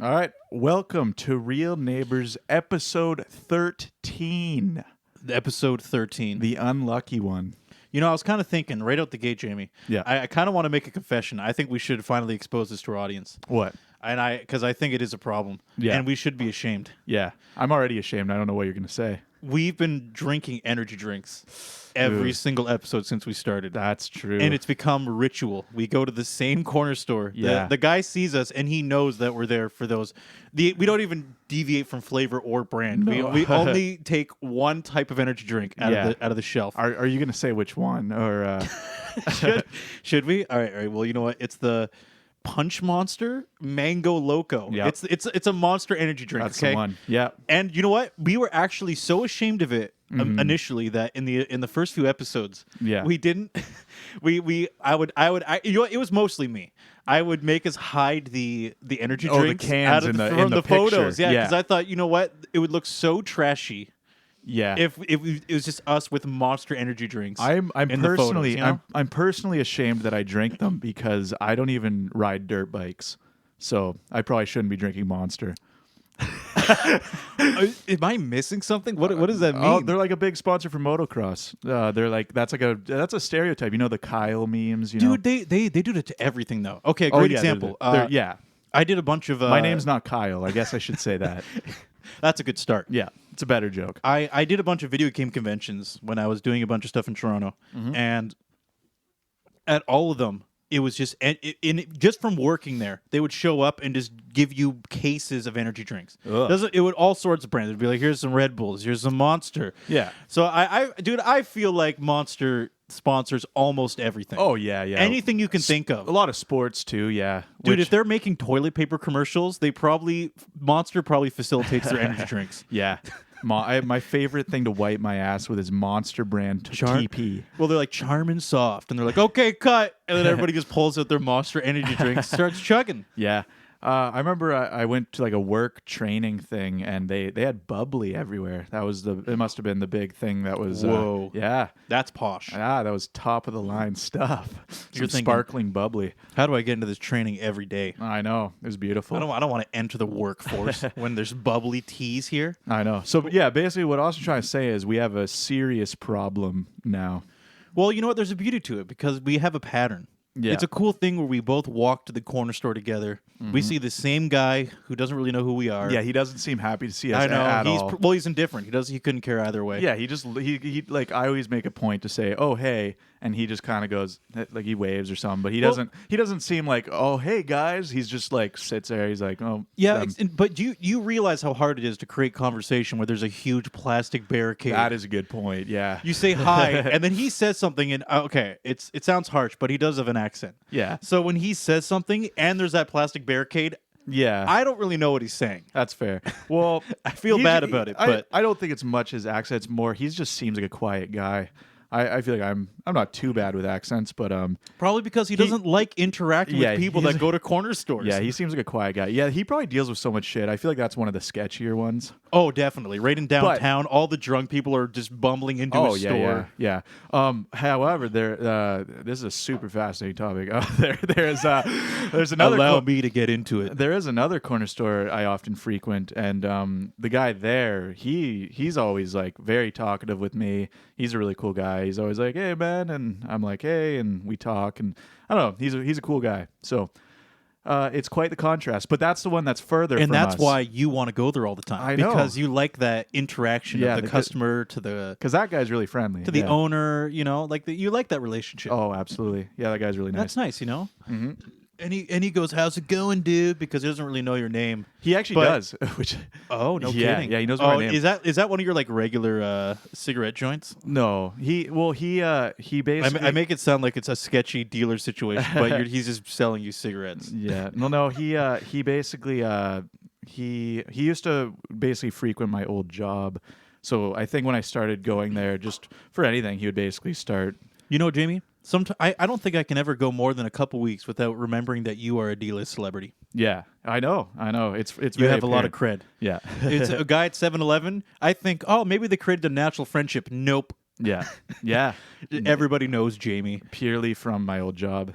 All right, welcome to Real Neighbors, episode 13. Episode 13. The unlucky one. You know, I was kind of thinking right out the gate, Jamie. Yeah. I kind of want to make a confession. I think we should finally expose this to our audience. What? Because I think it is a problem. Yeah. And we should be ashamed. Yeah, I'm already ashamed. I don't know what you're going to say. We've been drinking energy drinks every single episode since we started. That's true. And it's become ritual. We go to the same corner store. Yeah. The guy sees us, and he knows that we're there for those. We don't even deviate from flavor or brand. No. We only take one type of energy drink out of the shelf. Are you going to say which one? Or Should we? All right. Well, you know what? It's the Punch Monster Mango Loco. Yep. It's a monster energy drink. that's okay? the one. Yeah. And you know what? We were actually so ashamed of it initially that in the first few episodes, Yeah. we didn't. I would. You know what? It was mostly me. I would make us hide the energy drinks the cans out of in from the photos. picture. Yeah, Yeah. because I thought, you know what? It would look so trashy Yeah. if it was just us with monster energy drinks. I'm in the photos, personally you know? I'm personally ashamed that I drink them because I don't even ride dirt bikes. So I probably shouldn't be drinking Monster. Am I missing something? What does that mean? Oh, they're like a big sponsor for motocross. They're like that's a stereotype. You know the Kyle memes. You know, Dude, they do that to everything though. Okay, great example. Yeah. I did a bunch of. My name's not Kyle. I guess I should say that. That's a good start. Yeah, it's a better joke. I did a bunch of video game conventions when I was doing a bunch of stuff in Toronto, and at all of them, it was just just from working there, they would show up and just give you cases of energy drinks. It would all sorts of brands. It'd be like, here's some Red Bulls, here's some Monster. Yeah. So I feel like Monster sponsors almost everything. Oh yeah, yeah. Anything you can think of. A lot of sports too. Yeah, Dude, if they're making toilet paper commercials, Monster probably facilitates their energy drinks. yeah. My favorite thing to wipe my ass with is Monster brand TP. Well, they're like Charm and Soft, and they're like, okay, cut. And then everybody just pulls out their Monster energy drinks, starts chugging. Yeah. I remember I went to like a work training thing and they had bubbly everywhere. It must have been the big thing that was Whoa. Yeah. That's posh. Ah, that was top of the line stuff. You're Some thinking, sparkling bubbly. how do I get into this training every day? I know. It was beautiful. I don't want to enter the workforce when there's bubbly teas here. I know. So yeah, basically what I was trying to say is we have a serious problem now. Well, you know what? There's a beauty to it because we have a pattern. Yeah. It's a cool thing where we both walk to the corner store together. We see the same guy who doesn't really know who we are. Yeah, he doesn't seem happy to see us I know. at all. Well, he's indifferent. He couldn't care either way. Yeah, he like I always make a point to say, "Oh, hey," and he just kind of goes like he waves or something, but he doesn't seem like, "Oh, hey guys." He's just like sits there. He's like, "Oh, Yeah, but you realize how hard it is to create conversation where there's a huge plastic barricade. that is a good point." Yeah. You say hi, and then he says something, and okay, it sounds harsh, but he does have an accent. Yeah. So when he says something, and there's that plastic barricade, Yeah. I don't really know what he's saying. That's fair. Well, I feel bad about it, but I don't think it's much his accent. It's more he just seems like a quiet guy. I feel like I'm not too bad with accents, but probably because he doesn't like interacting with people that go to corner stores. yeah, he seems like a quiet guy. Yeah, he probably deals with so much shit. I feel like that's one of the sketchier ones. Oh, definitely. Right in downtown, all the drunk people are just bumbling into his store. Yeah. However, this is a super fascinating topic. There's another. Allow me to get into it. There is another corner store I often frequent, and the guy there, he's always like very talkative with me. He's a really cool guy. He's always like, "Hey, man," and I'm like, "Hey," and we talk, and I don't know. He's a cool guy. So. It's quite the contrast, but that's the one that's further and from that's us. why you want to go there all the time. I know. Because you like that interaction of the customer to the because that guy's really friendly to the owner. You know, like you like that relationship. Oh, absolutely. Yeah, that guy's really nice. That's nice. You know. Mm-hmm. And he goes, "How's it going, dude?" Because he doesn't really know your name. He actually does. Which no kidding. Yeah, he knows my name. Is that one of your like regular cigarette joints? No, he basically. I make it sound like it's a sketchy dealer situation, but he's just selling you cigarettes. Yeah, no. He basically he used to basically frequent my old job, so I think when I started going there, just for anything, he would basically start. You know, Jamie. I don't think I can ever go more than a couple weeks without remembering that you are a D-list celebrity. Yeah, I know. It's you have apparent. a lot of cred. Yeah, it's a guy at 7-Eleven. I think, maybe they created a natural friendship. Nope. Yeah. Everybody knows Jamie purely from my old job.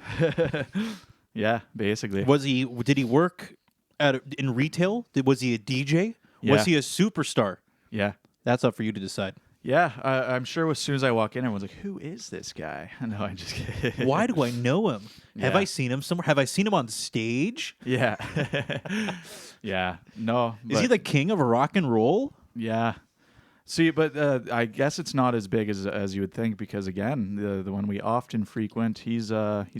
Yeah, basically. Did he work in retail? Was he a DJ? Yeah. Was he a superstar? Yeah. That's up for you to decide. Yeah, I'm sure as soon as I walk in, everyone's like, "Who is this guy?" No, I just kidding. Why do I know him? Have Yeah. I seen him somewhere? Have I seen him on stage? Yeah, yeah. No, Is he the king of rock and roll? Yeah. See, but I guess it's not as big as you would think because again, the one we often frequent, he's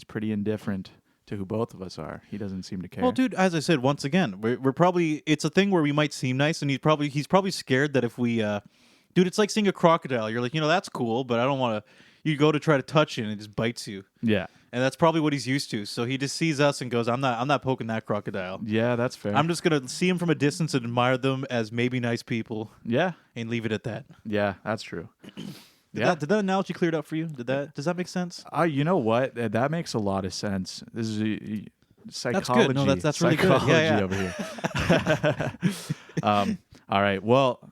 pretty indifferent to who both of us are. He doesn't seem to care. Well, dude, as I said, once again, we're probably it's a thing where we might seem nice, and he's probably scared that if we, dude, it's like seeing a crocodile. You're like, that's cool, but I don't want to. You go to try to touch it, and it just bites you. Yeah. And that's probably what he's used to. So he just sees us and goes, I'm not poking that crocodile. Yeah, that's fair. I'm just gonna see him from a distance and admire them as maybe nice people. Yeah. And leave it at that. Yeah, that's true. Did that analogy clear it up for you? Does that make sense? You know what? That makes a lot of sense. This is psychology. That's good. No, that's really good. Psychology Yeah. over here. All right. Well,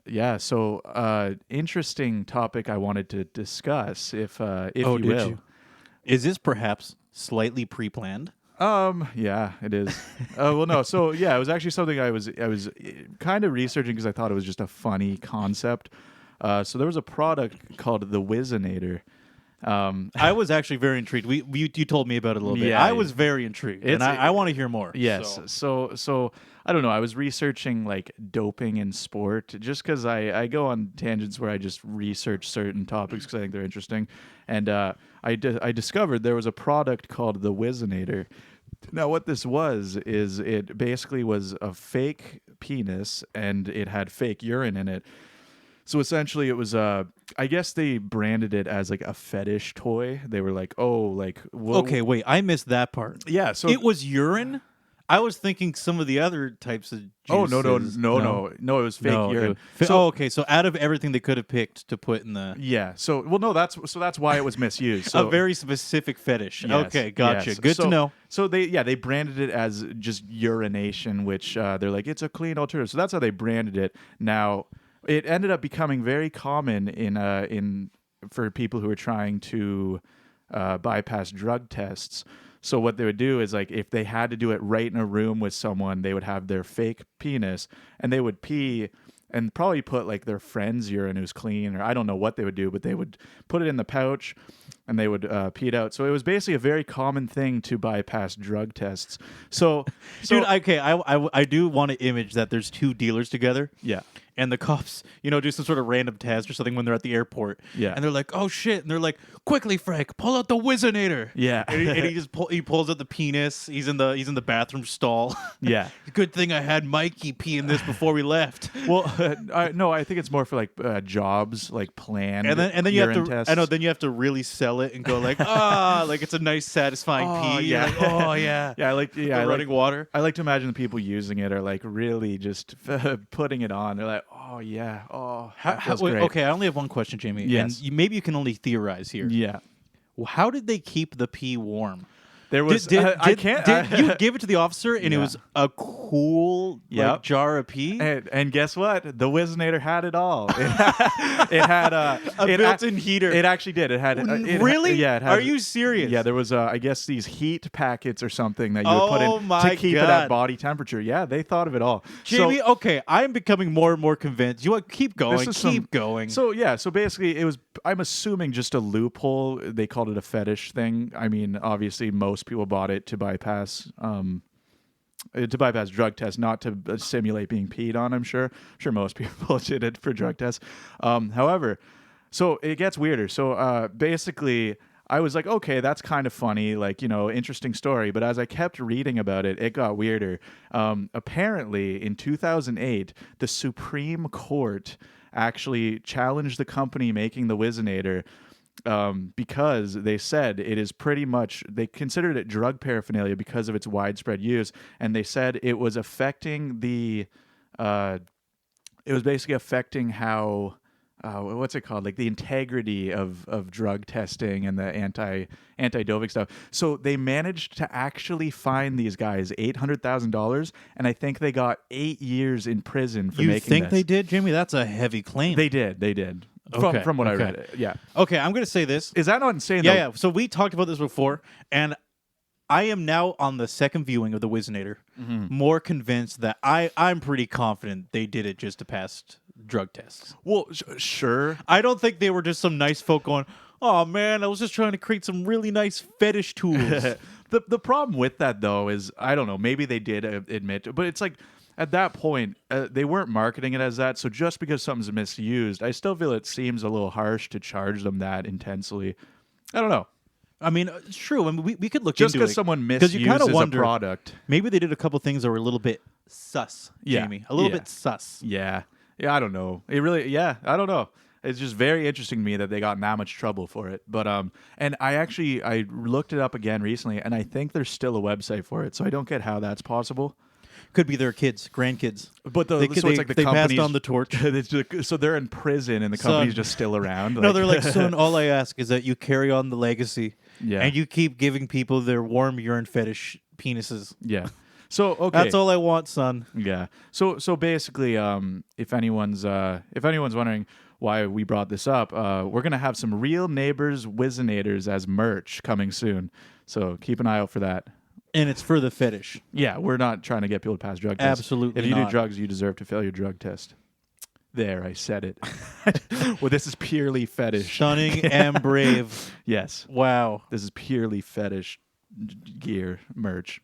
yeah. So, interesting topic I wanted to discuss, if you will. Is this perhaps slightly pre-planned? Yeah, it is. Well, no. So, yeah, it was actually something I was kind of researching because I thought it was just a funny concept. So there was a product called the Whizzinator. I was actually very intrigued. You told me about it a little bit. Yeah, I was very intrigued, and I want to hear more. Yes. So I don't know. I was researching like doping in sport just because I go on tangents where I just research certain topics because I think they're interesting, and I discovered there was a product called the Whizzinator. Now, what this is it basically was a fake penis and it had fake urine in it. So essentially, it was I guess they branded it as like a fetish toy. They were like, "Oh, like okay, wait, I missed that part." Yeah, so it was urine. I was thinking some of the other types of juices. No, it was fake urine. Okay, so out of everything they could have picked to put in the that's why it was misused. So, a very specific fetish. Yes, Okay, gotcha. yes. Good to know. So they branded it as just urination, which they're like it's a clean alternative. So that's how they branded it. Now. It ended up becoming very common in for people who are trying to bypass drug tests. So what they would do is like if they had to do it right in a room with someone, they would have their fake penis and they would pee and probably put like their friend's urine who's clean, or I don't know what they would do, but they would put it in the pouch and they would pee it out. So it was basically a very common thing to bypass drug tests. So dude, okay, I do want to image that there's two dealers together. Yeah. And the cops, do some sort of random test or something when they're at the airport. Yeah. And they're like, "Oh shit!" And they're like, "Quickly, Frank, pull out the Whizzinator." Yeah. And he just pulls out the penis. He's in the bathroom stall. Yeah. Good thing I had Mikey pee in this before we left. Well, no, I think it's more for like jobs, like planned. And then you have to. tests. I know. Then you have to really sell it and go like, like it's a nice, satisfying pee. Yeah. Like, oh yeah. Yeah, Running water. I like to imagine the people using it are like really just putting it on. They're like, oh yeah, that feels great. Okay, I only have one question, Jamie. Yes. And maybe you can only theorize here. Yeah. Well, how did they keep the pee warm? There was. Did you you give it to the officer and it was a cool jar of pee? And guess what? The Whizzinator had it all. It had a built-in heater. It actually did. It had. Really? Yeah. It had, Are you serious? Yeah. There was. I guess these heat packets or something that you would put in to keep it at body temperature. Yeah, they thought of it all. Jamie, okay, I'm becoming more and more convinced. You want keep going? Keep going. So yeah. So basically, it was. I'm assuming just a loophole. They called it a fetish thing. I mean, obviously, most people bought it to bypass drug tests, not to simulate being peed on. I'm sure most people did it for drug tests. However, so it gets weirder. So basically, I was like, okay, that's kind of funny, like, interesting story. But as I kept reading about it, it got weirder. Apparently, in 2008, the Supreme Court actually challenged the company making the Whizzinator because they said it is pretty much, they considered it drug paraphernalia because of its widespread use, and they said it was affecting it was basically affecting how what's it called, like the integrity of drug testing and the anti-doping stuff. So they managed to actually fine these guys $800,000, and I think they got 8 years in prison for making this. You think they did, Jimmy? That's a heavy claim. They did. From what I read, yeah. Okay, I'm going to say this. Is that not insane? Yeah. So we talked about this before, and I am now on the second viewing of the Whizzinator, Mm-hmm. more convinced that I'm pretty confident they did it just to pass drug tests. Well, sure. I don't think they were just some nice folk going, "Oh man, I was just trying to create some really nice fetish tools." The problem with that though is I don't know. Maybe they did admit, but it's like at that point they weren't marketing it as that. So just because something's misused, I still feel it seems a little harsh to charge them that intensely. I don't know. I mean, it's true. I mean, we could look Just into it. because someone Because you kinda misuses a wonder, product. maybe they did a couple things that were a little bit sus, Yeah. Jamie. A little Yeah. bit sus. Yeah. Yeah, I don't know. It really, yeah, I don't know. It's just very interesting to me that they got in that much trouble for it. But and I looked it up again recently, and I think there's still a website for it. So I don't get how that's possible. Could be their kids, grandkids. But They so it's like the they passed company's on the torch. so they're in prison, and the Son. company's just still around. No, they're like, son, all I ask is that you carry on the legacy. Yeah. And you keep giving people their warm urine fetish penises. yeah. So okay, That's all I want, son. Yeah. So basically, if anyone's wondering why we brought this up, we're gonna have some real Neighbours Whizzinators as merch coming soon. So keep an eye out for that. And it's for the fetish. Yeah, we're not trying to get people to pass drug tests. Absolutely If you not. do drugs, you deserve to fail your drug test. There, I said it. Well, this is purely fetish. Stunning and brave. Yes, Wow. this is purely fetish gear merch.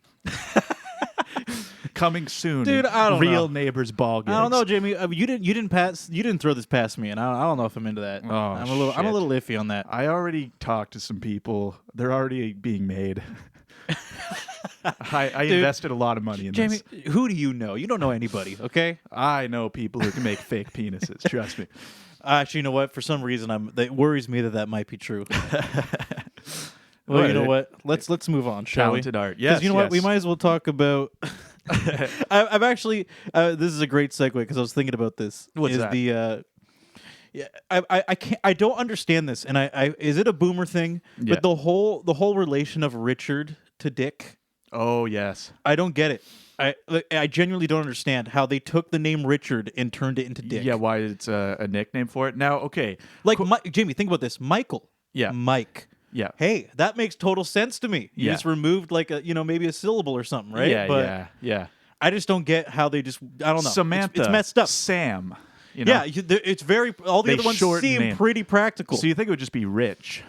Coming soon, Dude, I don't real know. Neighbours ball games. I don't know, Jamie. You didn't throw this past me, and I don't know if I'm into that. Oh, I'm a shit. little iffy on that. I already talked to some people. They're already being made. I Dude, invested a lot of money in Jamie, this. who do you know? You don't know anybody, okay? I know people who can make fake penises. Trust me. Actually, you know what? For some reason, it worries me that might be true. Well, What? you know what? Let's move on, shall we? Talented art. 'Cause Yes. you know what? We yes. might as well talk about. I've actually. This is a great segue because I was thinking about this. What's is that? The yeah, I can't. I don't understand this, and I is it a boomer thing? Yeah. But the whole relation of Richard to Dick, Oh yes. I don't get it. I genuinely don't understand how they took the name Richard and turned it into Dick. Yeah. Why it's a nickname for it? Now, okay. Like Jamie, think about this. Michael. Yeah. Mike. Yeah. Hey, that makes total sense to me. You Yeah. just removed like maybe a syllable or something, right? Yeah. But yeah. I just don't get how they just. I don't know. Samantha. It's messed up. Sam. You know? Yeah, it's very. All the They other ones shorten seem name. pretty practical. So you think it would just be Rich?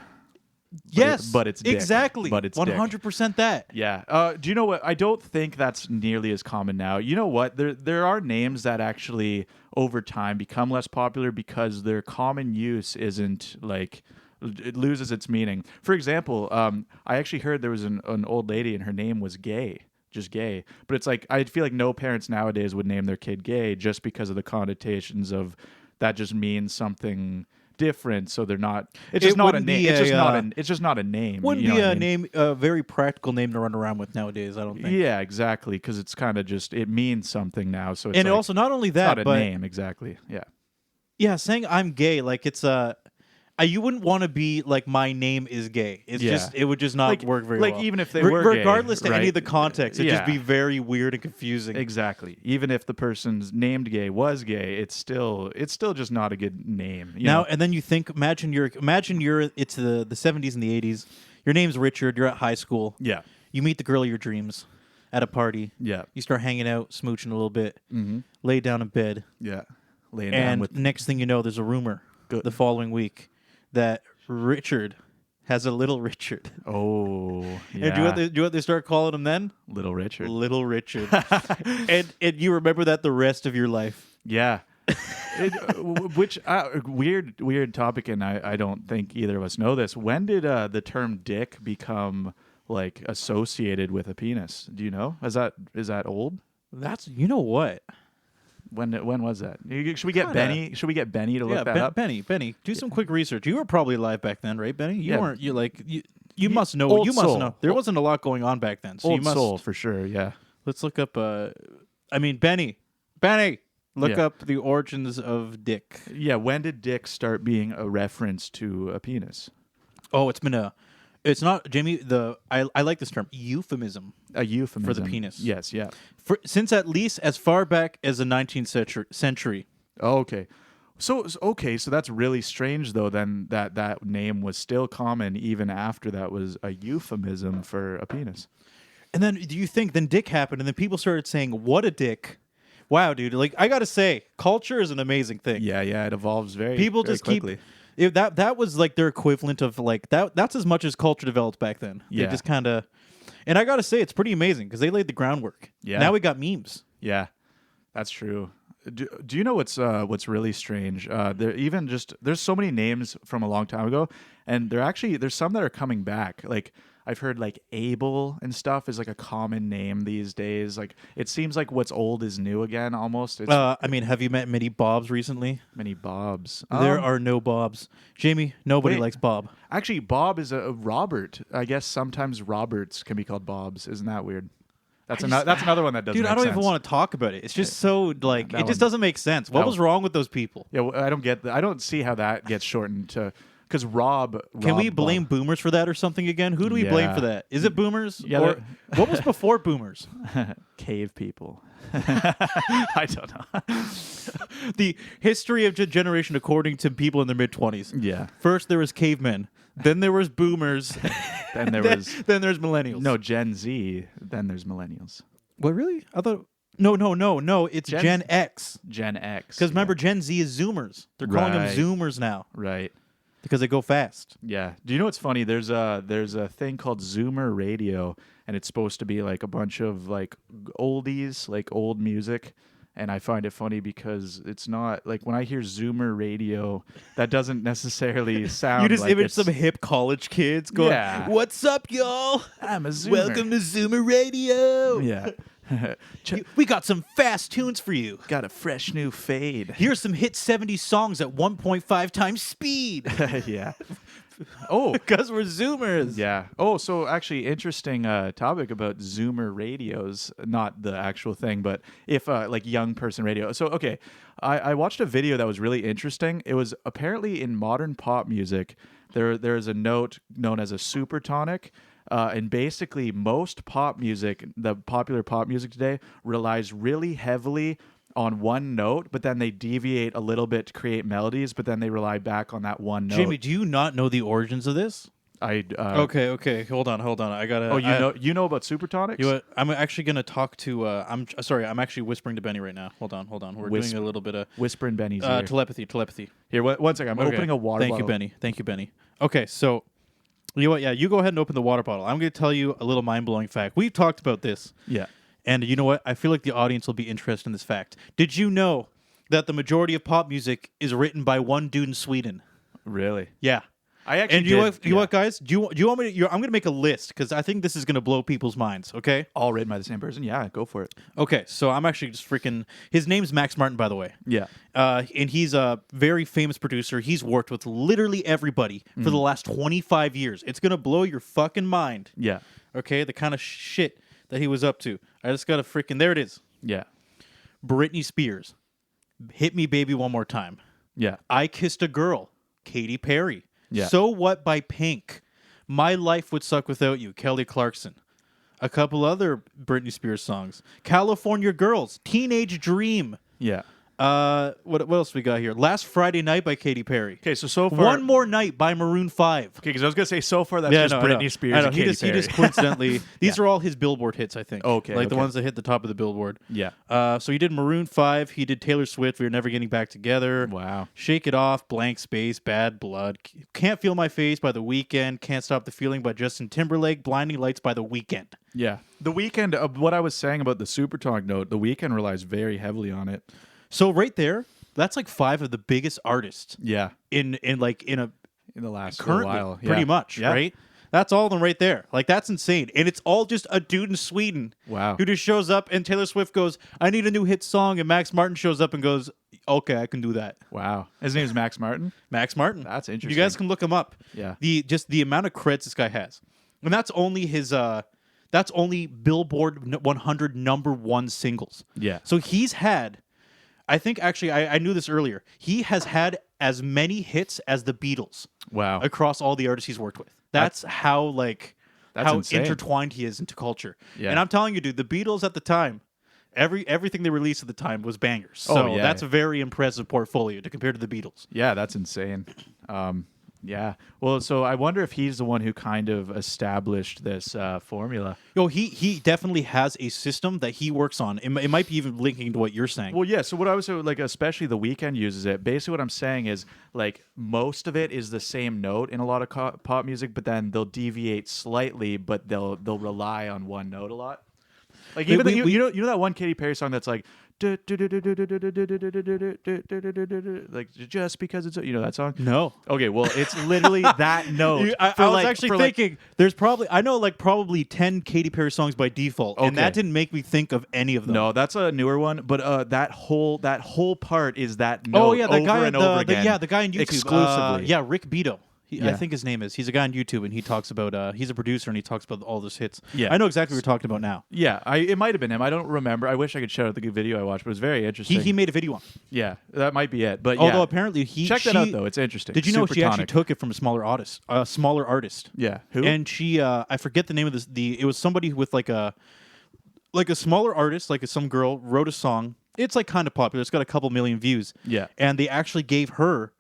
yes, but it's Dick. exactly. But it's Dick. 100% that. Yeah. Do you know what? I don't think that's nearly as common now. You know what? There are names that actually over time become less popular because their common use isn't like it loses its meaning. For example, I actually heard there was an old lady and her name was Gay. Just Gay. But it's like I feel like no parents nowadays would name their kid Gay just because of the connotations of that just means something different, so they're not. It's just not a name. It's just not a name. Wouldn't you know be what I a mean? name, a very practical name to run around with nowadays. I don't think. Yeah, exactly. Because it's kind of just it means something now. So it's And like, also not only it's that, not a but name exactly. Yeah. yeah, saying I'm gay, like it's you wouldn't want to be like my name is gay. It's Yeah. just it would just not work very like well. even if they were gay, regardless to any right? of the context, it'd just Yeah. be very weird and confusing. Exactly. Even if the person's named gay was gay, it's still just not a good name. You Now know? and then you think, imagine you're it's the 70s and the 80s. Your name's Richard. You're at high school. Yeah. You meet the girl of your dreams at a party. Yeah. You start hanging out, smooching a little bit. Mm-hmm. Lay down in bed, Yeah. Laying down and with next thing you know, there's a rumor Good. the following week that Richard has a little Richard. oh yeah. And do you know what they start calling him then? Little Richard. Little Richard. and you remember that the rest of your life. Yeah. Which weird topic, and I don't think either of us know this. When did the term dick become like associated with a penis? Do you know? Is that old? That's you know what? When was that? Should we get Kinda. Benny? Should we get Benny to look that up? Benny, do some quick research. You were probably alive back then, right, Benny? You Yeah. weren't. You must know. Old You must soul. know. There wasn't a lot going on back then, so Old you must. soul for sure. Yeah. Let's look up. Benny, look Yeah. up the origins of dick. Yeah. When did dick start being a reference to a penis? Oh, it's been It's not Jamie. I like this term euphemism A euphemism for the penis. Yes. Yeah. Since at least as far back as the 19th century. Oh, okay. So that's really strange though. Then that name was still common even after that was a euphemism for a penis. And then do you think then Dick happened, and then people started saying, "What a dick." Wow, dude! Like I gotta say, culture is an amazing thing. Yeah, it evolves People very just quickly. that was like their equivalent of like that's as much as culture developed back then. They Yeah. just kind of, and I gotta say it's pretty amazing because they laid the groundwork. Yeah. Now we got memes. Yeah, that's true. Do you know what's really strange? There's so many names from a long time ago, and there's some that are coming back. Like I've heard like Abel and stuff is like a common name these days. Like it seems like what's old is new again almost. It's I mean, have you met many Bobs recently? many Bobs. There are no Bobs. Jamie, nobody wait. likes Bob. Actually, Bob is a Robert. I guess sometimes Roberts can be called Bobs. Isn't that weird? That's another one that doesn't. Dude, make I don't sense. even want to talk about it. It's just so like that it just one- doesn't make sense. What that was one- wrong with those people? Yeah, I don't get. I don't see how that gets shortened to because Rob. Can we Rob blame Bob. boomers for that or something again? Who do we blame Yeah. for that? Is it boomers? Yeah, Or what was before boomers? cave people? I don't know. The history of generation according to people in their mid-20s. Yeah. First there was cavemen, then there was boomers, Then there was then there's millennials. no Gen Z. Then there's millennials. What really? I thought no, it's Gen X. Gen X. Because remember, Gen Z is Zoomers. They're calling them Right. Zoomers now Right. because they go fast. Yeah. Do you know what's funny? There's a thing called Zoomer Radio, and it's supposed to be like a bunch of like oldies, like old music. And I find it funny because it's not like when I hear Zoomer Radio, that doesn't necessarily sound. You just like image it's, some hip college kids going, Yeah. "What's up, y'all? I'm a Zoomer. Welcome to Zoomer Radio. Yeah. We got some fast tunes for you. Got a fresh new fade. Here's some hit 70s songs at 1.5 times speed." Yeah. Oh, Because we're Zoomers. yeah. Oh, so actually, interesting topic about Zoomer radios. Not the actual thing, but if like young person radio. So okay, I watched a video that was really interesting. It was apparently in modern pop music. There's a note known as a supertonic. And basically, most pop music, the popular pop music today, relies really heavily on one note, but then they deviate a little bit to create melodies, but then they rely back on that one note. Jamie, do you not know the origins of this? Okay. Hold on. I gotta. Oh, you know about supertonics? You know what? I'm actually gonna talk to. I'm sorry. I'm actually whispering to Benny right now. Hold on. We're doing a little bit of Whisper in Benny's ear. telepathy. Here, one second. I'm Okay. opening a water Thank bottle. you, Benny. Okay, so you know what? Yeah, you go ahead and open the water bottle. I'm going to tell you a little mind-blowing fact. We've talked about this. Yeah. And you know what? I feel like the audience will be interested in this fact. Did you know that the majority of pop music is written by one dude in Sweden? Really? Yeah. I actually And you know what, guys? Do you want me to? I'm going to make a list because I think this is going to blow people's minds. Okay. All written by the same person? Yeah, go for it. Okay. So I'm actually just freaking. His name's Max Martin, by the way. Yeah. And he's a very famous producer. He's worked with literally everybody for the last 25 years. It's going to blow your fucking mind. Yeah. Okay, the kind of shit that he was up to. I just got to freaking. There it is. Yeah. Britney Spears. Hit Me Baby One More Time. Yeah. I Kissed a Girl. Katy Perry. Yeah. So What by Pink. My Life Would Suck Without You. Kelly Clarkson. A couple other Britney Spears songs. California Girls. Teenage Dream. Yeah. What else we got here? Last Friday Night by Katy Perry. Okay, so far. One More Night by Maroon 5. Okay, because I was gonna say so far that's just I know. Britney Spears I know. and He Katy just Perry. coincidentally. These are all his Billboard hits, I think. Okay, like the okay. ones that hit the top of the Billboard. Yeah. So he did Maroon 5. He did Taylor Swift. We Were Never Getting Back Together. Wow. Shake It Off. Blank Space. Bad Blood. Can't Feel My Face by The Weeknd. Can't Stop the Feeling by Justin Timberlake. Blinding Lights by The Weeknd. Yeah. The Weeknd. What I was saying about the supertonic note, the Weeknd relies very heavily on it. So right there, that's like 5 of the biggest artists Yeah. in In the last little currently, while. pretty Yeah. much, Yeah. right? That's all of them right there. Like, that's insane. And it's all just a dude in Sweden Wow. who just shows up, and Taylor Swift goes, "I need a new hit song," and Max Martin shows up and goes, "Okay, I can do that." Wow. His name's Max Martin. Max Martin. That's You interesting. guys can look him up. Yeah. The amount of creds this guy has. And that's only his that's only Billboard 100 #1 singles. Yeah. So he's had, I think actually I knew this earlier. He has had as many hits as the Beatles Wow. across all the artists he's worked with. That's how That's how insane. intertwined he is into culture. Yeah. And I'm telling you, dude, the Beatles at the time, everything they released at the time was bangers. So yeah. that's a very impressive portfolio to compare to the Beatles. Yeah, that's insane. Yeah. Well, so I wonder if he's the one who kind of established this formula. Yo, he definitely has a system that he works on. It might be even linking to what you're saying. Well, yeah. So what I was like, especially The Weeknd uses it. Basically, what I'm saying is like most of it is the same note in a lot of pop music, but then they'll deviate slightly, but they'll rely on one note a lot. Like even you know that one Katy Perry song that's like like just because it's that song. No. Okay, well it's literally that note. I was actually thinking there's probably 10 Katy Perry songs by default, and that didn't make me think of any of them. No, that's a newer one, but that whole part is that note. Oh yeah, the over guy and over again. the guy on YouTube exclusively. yeah, Rick Beto. Yeah. I think his name is. He's a guy on YouTube, and he talks about. He's a producer, and he talks about all those hits. Yeah. I know exactly what you're talking about now. Yeah, it might have been him. I don't remember. I wish I could shout out the good video I watched, but it was very interesting. He made a video on it. Yeah, that might be it. But although apparently check that out though. It's interesting. Did you know Super she actually tonic. took it from a smaller artist? Yeah, who? And she, I forget the name of this. It was somebody with like a smaller artist, like some girl wrote a song. It's like kind of popular. It's got a couple million views. Yeah, and they actually gave her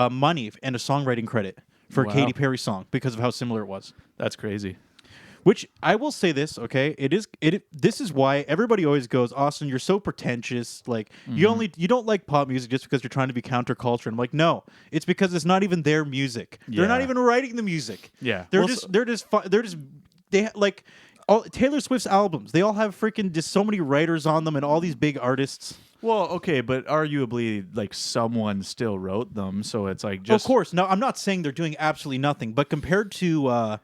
money and a songwriting credit for a Katy Perry song because of how similar it was. That's crazy. Which I will say this, okay? This is why everybody always goes, Austin, you're so pretentious. Like you don't like pop music just because you're trying to be counterculture. And I'm like, no, it's because it's not even their music. They're not even writing the music. Yeah, they like all Taylor Swift's albums. They all have freaking just so many writers on them and all these big artists. Well, okay, but arguably, like someone still wrote them, so it's like just. Of course, no, I'm not saying they're doing absolutely nothing, but compared to a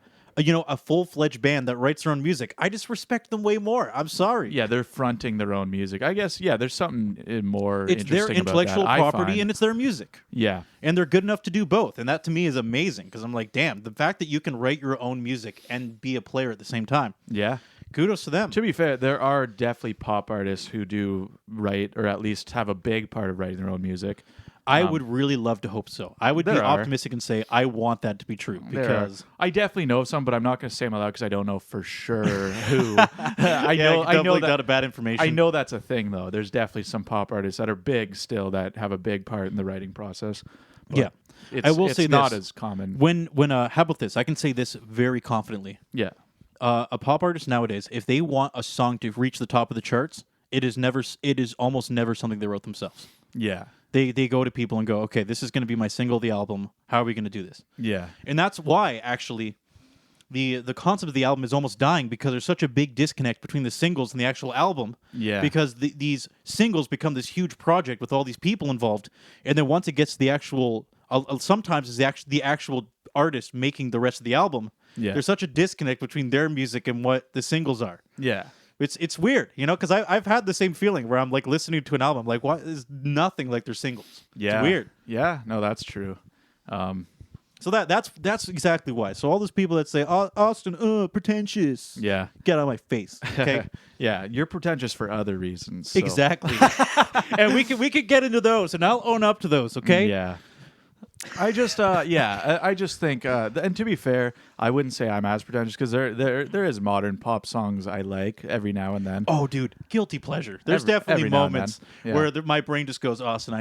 full-fledged band that writes their own music, I just respect them way more. I'm sorry. Yeah, they're fronting their own music. I guess. Yeah, there's something more. It's their intellectual property and it's their music. Yeah, and they're good enough to do both, and that to me is amazing because I'm like, damn, the fact that you can write your own music and be a player at the same time. Yeah. Kudos to them. To be fair, there are definitely pop artists who do write, or at least have a big part of writing their own music. I would really love to hope so. I would be optimistic and say I want that to be true because I definitely know some, but I'm not going to say them aloud because I don't know for sure who. I know that bad information. I know that's a thing though. There's definitely some pop artists that are big still that have a big part in the writing process. Yeah, I will say not this. as common. When how about this? I can say this very confidently. Yeah. A pop artist nowadays, if they want a song to reach the top of the charts, it is almost never something they wrote themselves. Yeah. They go to people and go, okay, this is going to be my single of the album. How are we going to do this? Yeah. And that's why, actually, the concept of the album is almost dying because there's such a big disconnect between the singles and the actual album. Yeah. Because these singles become this huge project with all these people involved. And then once it gets to the actual... sometimes it's the actual artist making the rest of the album. Yeah. There's such a disconnect between their music and what the singles are. Yeah. It's weird, because I've had the same feeling where I'm like listening to an album, like what is nothing like their singles. Yeah. It's weird. Yeah, no, that's true. So that's exactly why. So all those people that say, Austin, pretentious. Yeah. Get out of my face. Okay. Yeah, you're pretentious for other reasons. So. Exactly. And we could get into those, and I'll own up to those. Okay. Yeah. I just think, and to be fair, I wouldn't say I'm as pretentious because there is modern pop songs I like every now and then. Oh, dude, guilty pleasure. There's definitely moments where Yeah. my brain just goes, Austin,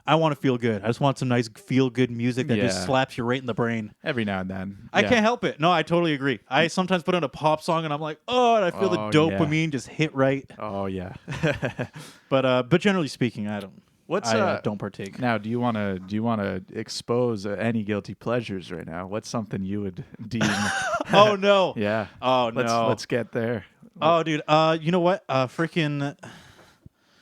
I want to feel good. I just want some nice feel good music that just slaps you right in the brain. Every now and then. I can't help it. No, I totally agree. I sometimes put on a pop song and I'm like, and I feel the dopamine just hit right. Oh yeah. But generally speaking, I don't. Don't partake. Now, do you want to expose any guilty pleasures right now? What's something you would deem? Oh no. Yeah. Oh no. Let's get there. Oh dude. You know what? Freaking.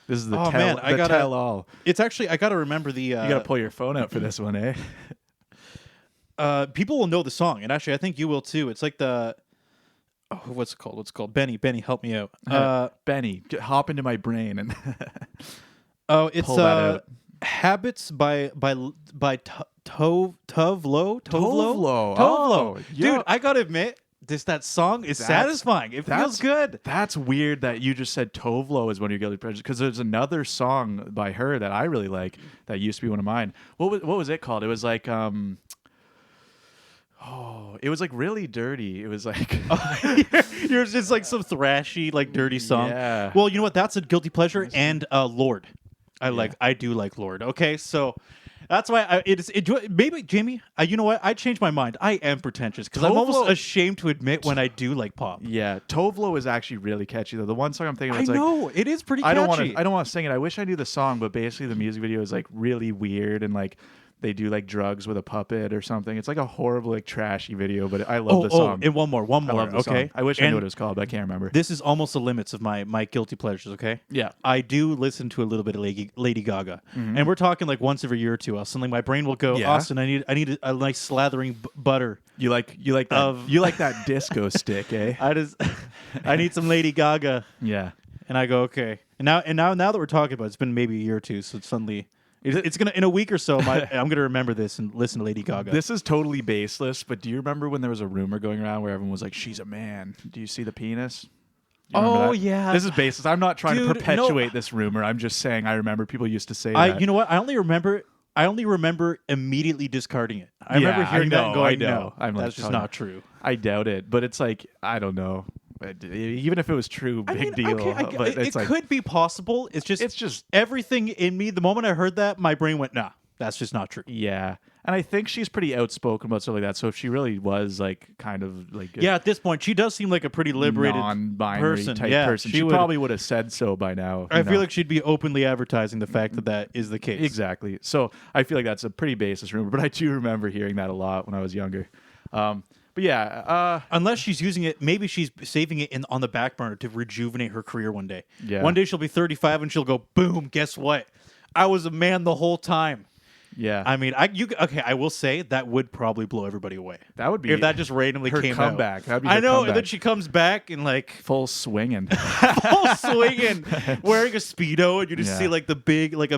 This is the tell all. It's actually I gotta remember the. You gotta pull your phone out for this one, eh? People will know the song, and actually I think you will too. It's like the. Oh, what's it called? Benny, help me out. Benny, hop into my brain and. Oh, it's Habits by Tovlo. Oh, dude, I gotta admit, that song is satisfying. It feels good. That's weird that you just said Tovlo is one of your guilty pleasures because there's another song by her that I really like that used to be one of mine. What was it called? It was like it was like really dirty. It was like yours is like some thrashy, like dirty song. Yeah. Well, you know what? That's a guilty pleasure, and Lord. I do like Lord. Okay, so That's why maybe Jamie. You know what? I changed my mind. I am pretentious because I'm almost Tovlo- ashamed to admit when I do like pop. Yeah, Tovlo is actually really catchy though. The one song I'm thinking of, I it's like know it is pretty I don't want catchy. to. I don't want to sing it. I wish I knew the song, but basically the music video is like really weird and like they do like drugs with a puppet or something. It's like a horrible, like trashy video, but I love the song. And one more. I love the Okay, song. I wish I And knew what it was called, but I can't remember. this is almost the limits of my guilty pleasures. Okay. Yeah. I do listen to a little bit of Lady Gaga, and we're talking like once every year or two. Suddenly, my brain will go, Yeah. Austin, I need a nice slathering butter. You like that you like that disco stick, eh? I need some Lady Gaga, Yeah. and I go okay. And now that we're talking about it, it's been maybe a year or two, so suddenly it's gonna in a week or so. I'm gonna remember this and listen to Lady Gaga. This is totally baseless, but do you remember when there was a rumor going around where everyone was like, "She's a man"? Do you see the penis? You remember Oh, that? yeah. This is baseless. I'm not trying Dude, to no. perpetuate this rumor. I'm just saying I remember people used to say that. You know what? I only remember immediately discarding it. I remember hearing that and going, no, I'm like, that's just oh, not true. I doubt it, but it's like I don't know. Even if it was true, big deal. But it it's like could be possible. It's just everything in me. The moment I heard that, my brain went, nah, that's just not true. yeah. And I think she's pretty outspoken about stuff like that. So if she really was like kind of like Yeah, at this point, she does seem like a pretty liberated non-binary person. type Yeah, person, she would- probably would have said so by now. I you feel know? like she'd be openly advertising the fact that is the case. Exactly. So I feel like that's a pretty baseless rumor, but I do remember hearing that a lot when I was younger. But yeah, Unless she's using it, maybe she's saving it on the back burner to rejuvenate her career one day. Yeah. One day she'll be 35 and she'll go, boom, guess what? I was a man the whole time. yeah. I mean, I will say that would probably blow everybody away. That would be if that just randomly her came comeback. out. That'd be I her know, comeback. and then she comes back and like full swinging. full swinging, wearing a speedo, and you just Yeah. see like a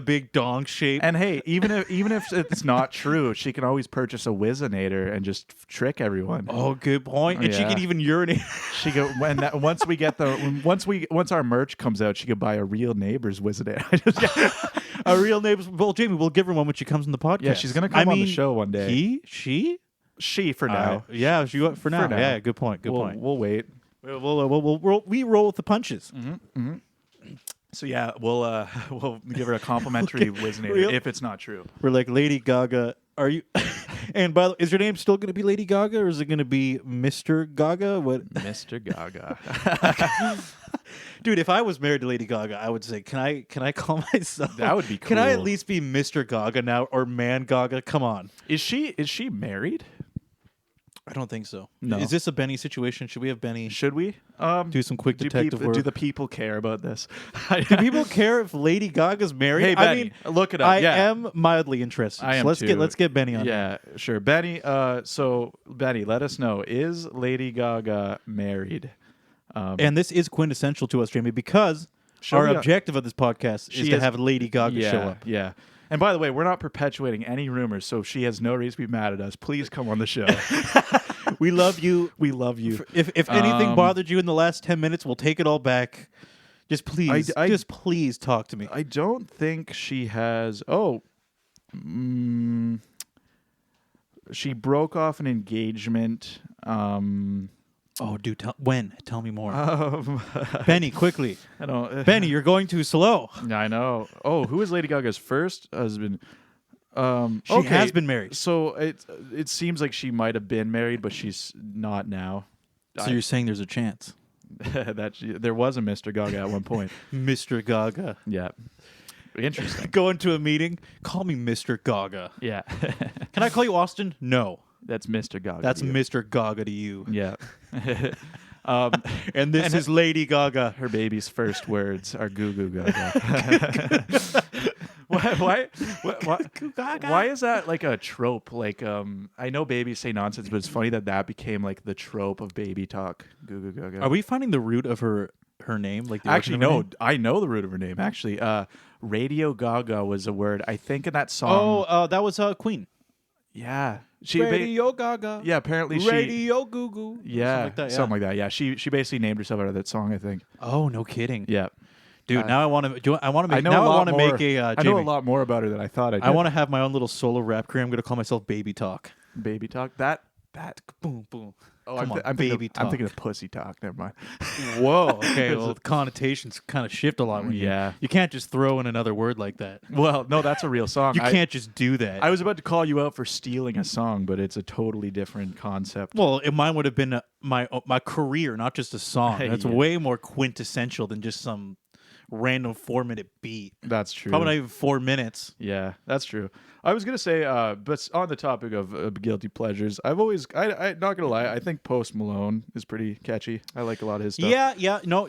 big dong shape. And hey, even if it's not true, she can always purchase a Whizzinator and just trick everyone. Oh, good point. And she Yeah. can even urinate. She go once our merch comes out, she could buy a real Neighbours Whizzinator. A real neighbor. Well, Jamie, we'll give her one when she comes in the podcast. Yeah, she's gonna come on the show one day. She? She for now. Yeah, for now. now. Yeah, good point. Good we'll, point. We'll wait. We roll with the punches. So yeah, we'll give her a complimentary Whizzinator if it's not true. We're like, Lady Gaga, are you? And by the way, is your name still going to be Lady Gaga, or is it going to be Mr. Gaga? What? Mr. Gaga. Dude, if I was married to Lady Gaga, I would say, can I call myself? That would be cool. Can I at least be Mr. Gaga now, or Man Gaga? Come on. Is she married? I don't think so. No. Is this a Benny situation? Should we have Benny Should we do some quick detective work? Do the people care about this? Do people care if Lady Gaga's married? Hey, I Benny, mean, look it up. I Yeah. am mildly interested. I am so too. let's get Benny on. Yeah, sure. Benny, so Benny, let us know. Is Lady Gaga married? And this is quintessential to us, Jamie, because Show our me a- objective of this podcast is to have Lady Gaga show up. Yeah. And by the way, we're not perpetuating any rumors, so she has no reason to be mad at us. Please come on the show. We love you. We love you. If anything bothered you in the last 10 minutes, we'll take it all back. Just please, just please talk to me. I don't think she has. Oh, she broke off an engagement. Oh, dude, tell me more. Benny, quickly. I don't. Benny, you're going too slow. I know. Oh, who is Lady Gaga's first husband? She has been married. So it seems like she might have been married, but she's not now. So you're saying there's a chance? There was a Mr. Gaga at one point. Mr. Gaga. Yeah. Interesting. Go into a meeting. Call me Mr. Gaga. Yeah. Can I call you Austin? No. That's Mr. Gaga. That's to you. Mr. Gaga to you. Yeah. And this is Lady Gaga. Her baby's first words are goo goo gaga. Why is that like a trope? Like, I know babies say nonsense, but it's funny that became like the trope of baby talk. Goo goo gaga. Are we finding the root of her name? Like the Actually, origin of her no. name? I know the root of her name. Actually, Radio Gaga was a word. I think in that song. Oh, that was Queen. Yeah. She Radio Gaga. Yeah, apparently she. Radio Goo Goo. Yeah, something like that. Yeah, she basically named herself out of that song. I think. Oh, no kidding. Yeah, dude. Now I want to. I want to make. I Now I want to more. make a. I know a lot more about her than I thought I did. I want to have my own little solo rap career. I'm going to call myself Baby Talk. Baby talk. That Boom boom. Oh, Come on, I'm baby I'm talk. thinking of pussy talk. Never mind. Whoa. Okay. Well, the connotations kind of shift a lot when Yeah. you can't just throw in another word like that. Well, no, that's a real song. You can't just do that. I was about to call you out for stealing a song, but it's a totally different concept. Well, mine would have been my career, not just a song. That's Yeah. way more quintessential than just some random 4-minute beat. That's true. Probably not even 4 minutes. Yeah, that's true. I was gonna say, but on the topic of guilty pleasures, I've always, not gonna lie, I think Post Malone is pretty catchy. I like a lot of his stuff. Yeah. No.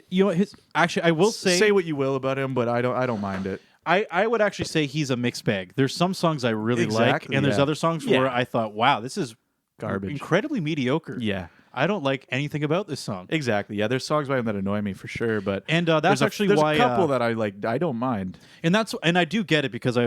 You know, his actually, I will Say what you will about him, but I don't mind it. I would actually say he's a mixed bag. There's some songs I really like, Exactly, and there's yeah. other songs Yeah. where I thought, wow, this is Garbage. incredibly mediocre. Yeah, I don't like anything about this song. exactly. Yeah, there's songs by him that annoy me for sure, but And that's there's actually there's why a couple that I like. I don't mind. and I do get it because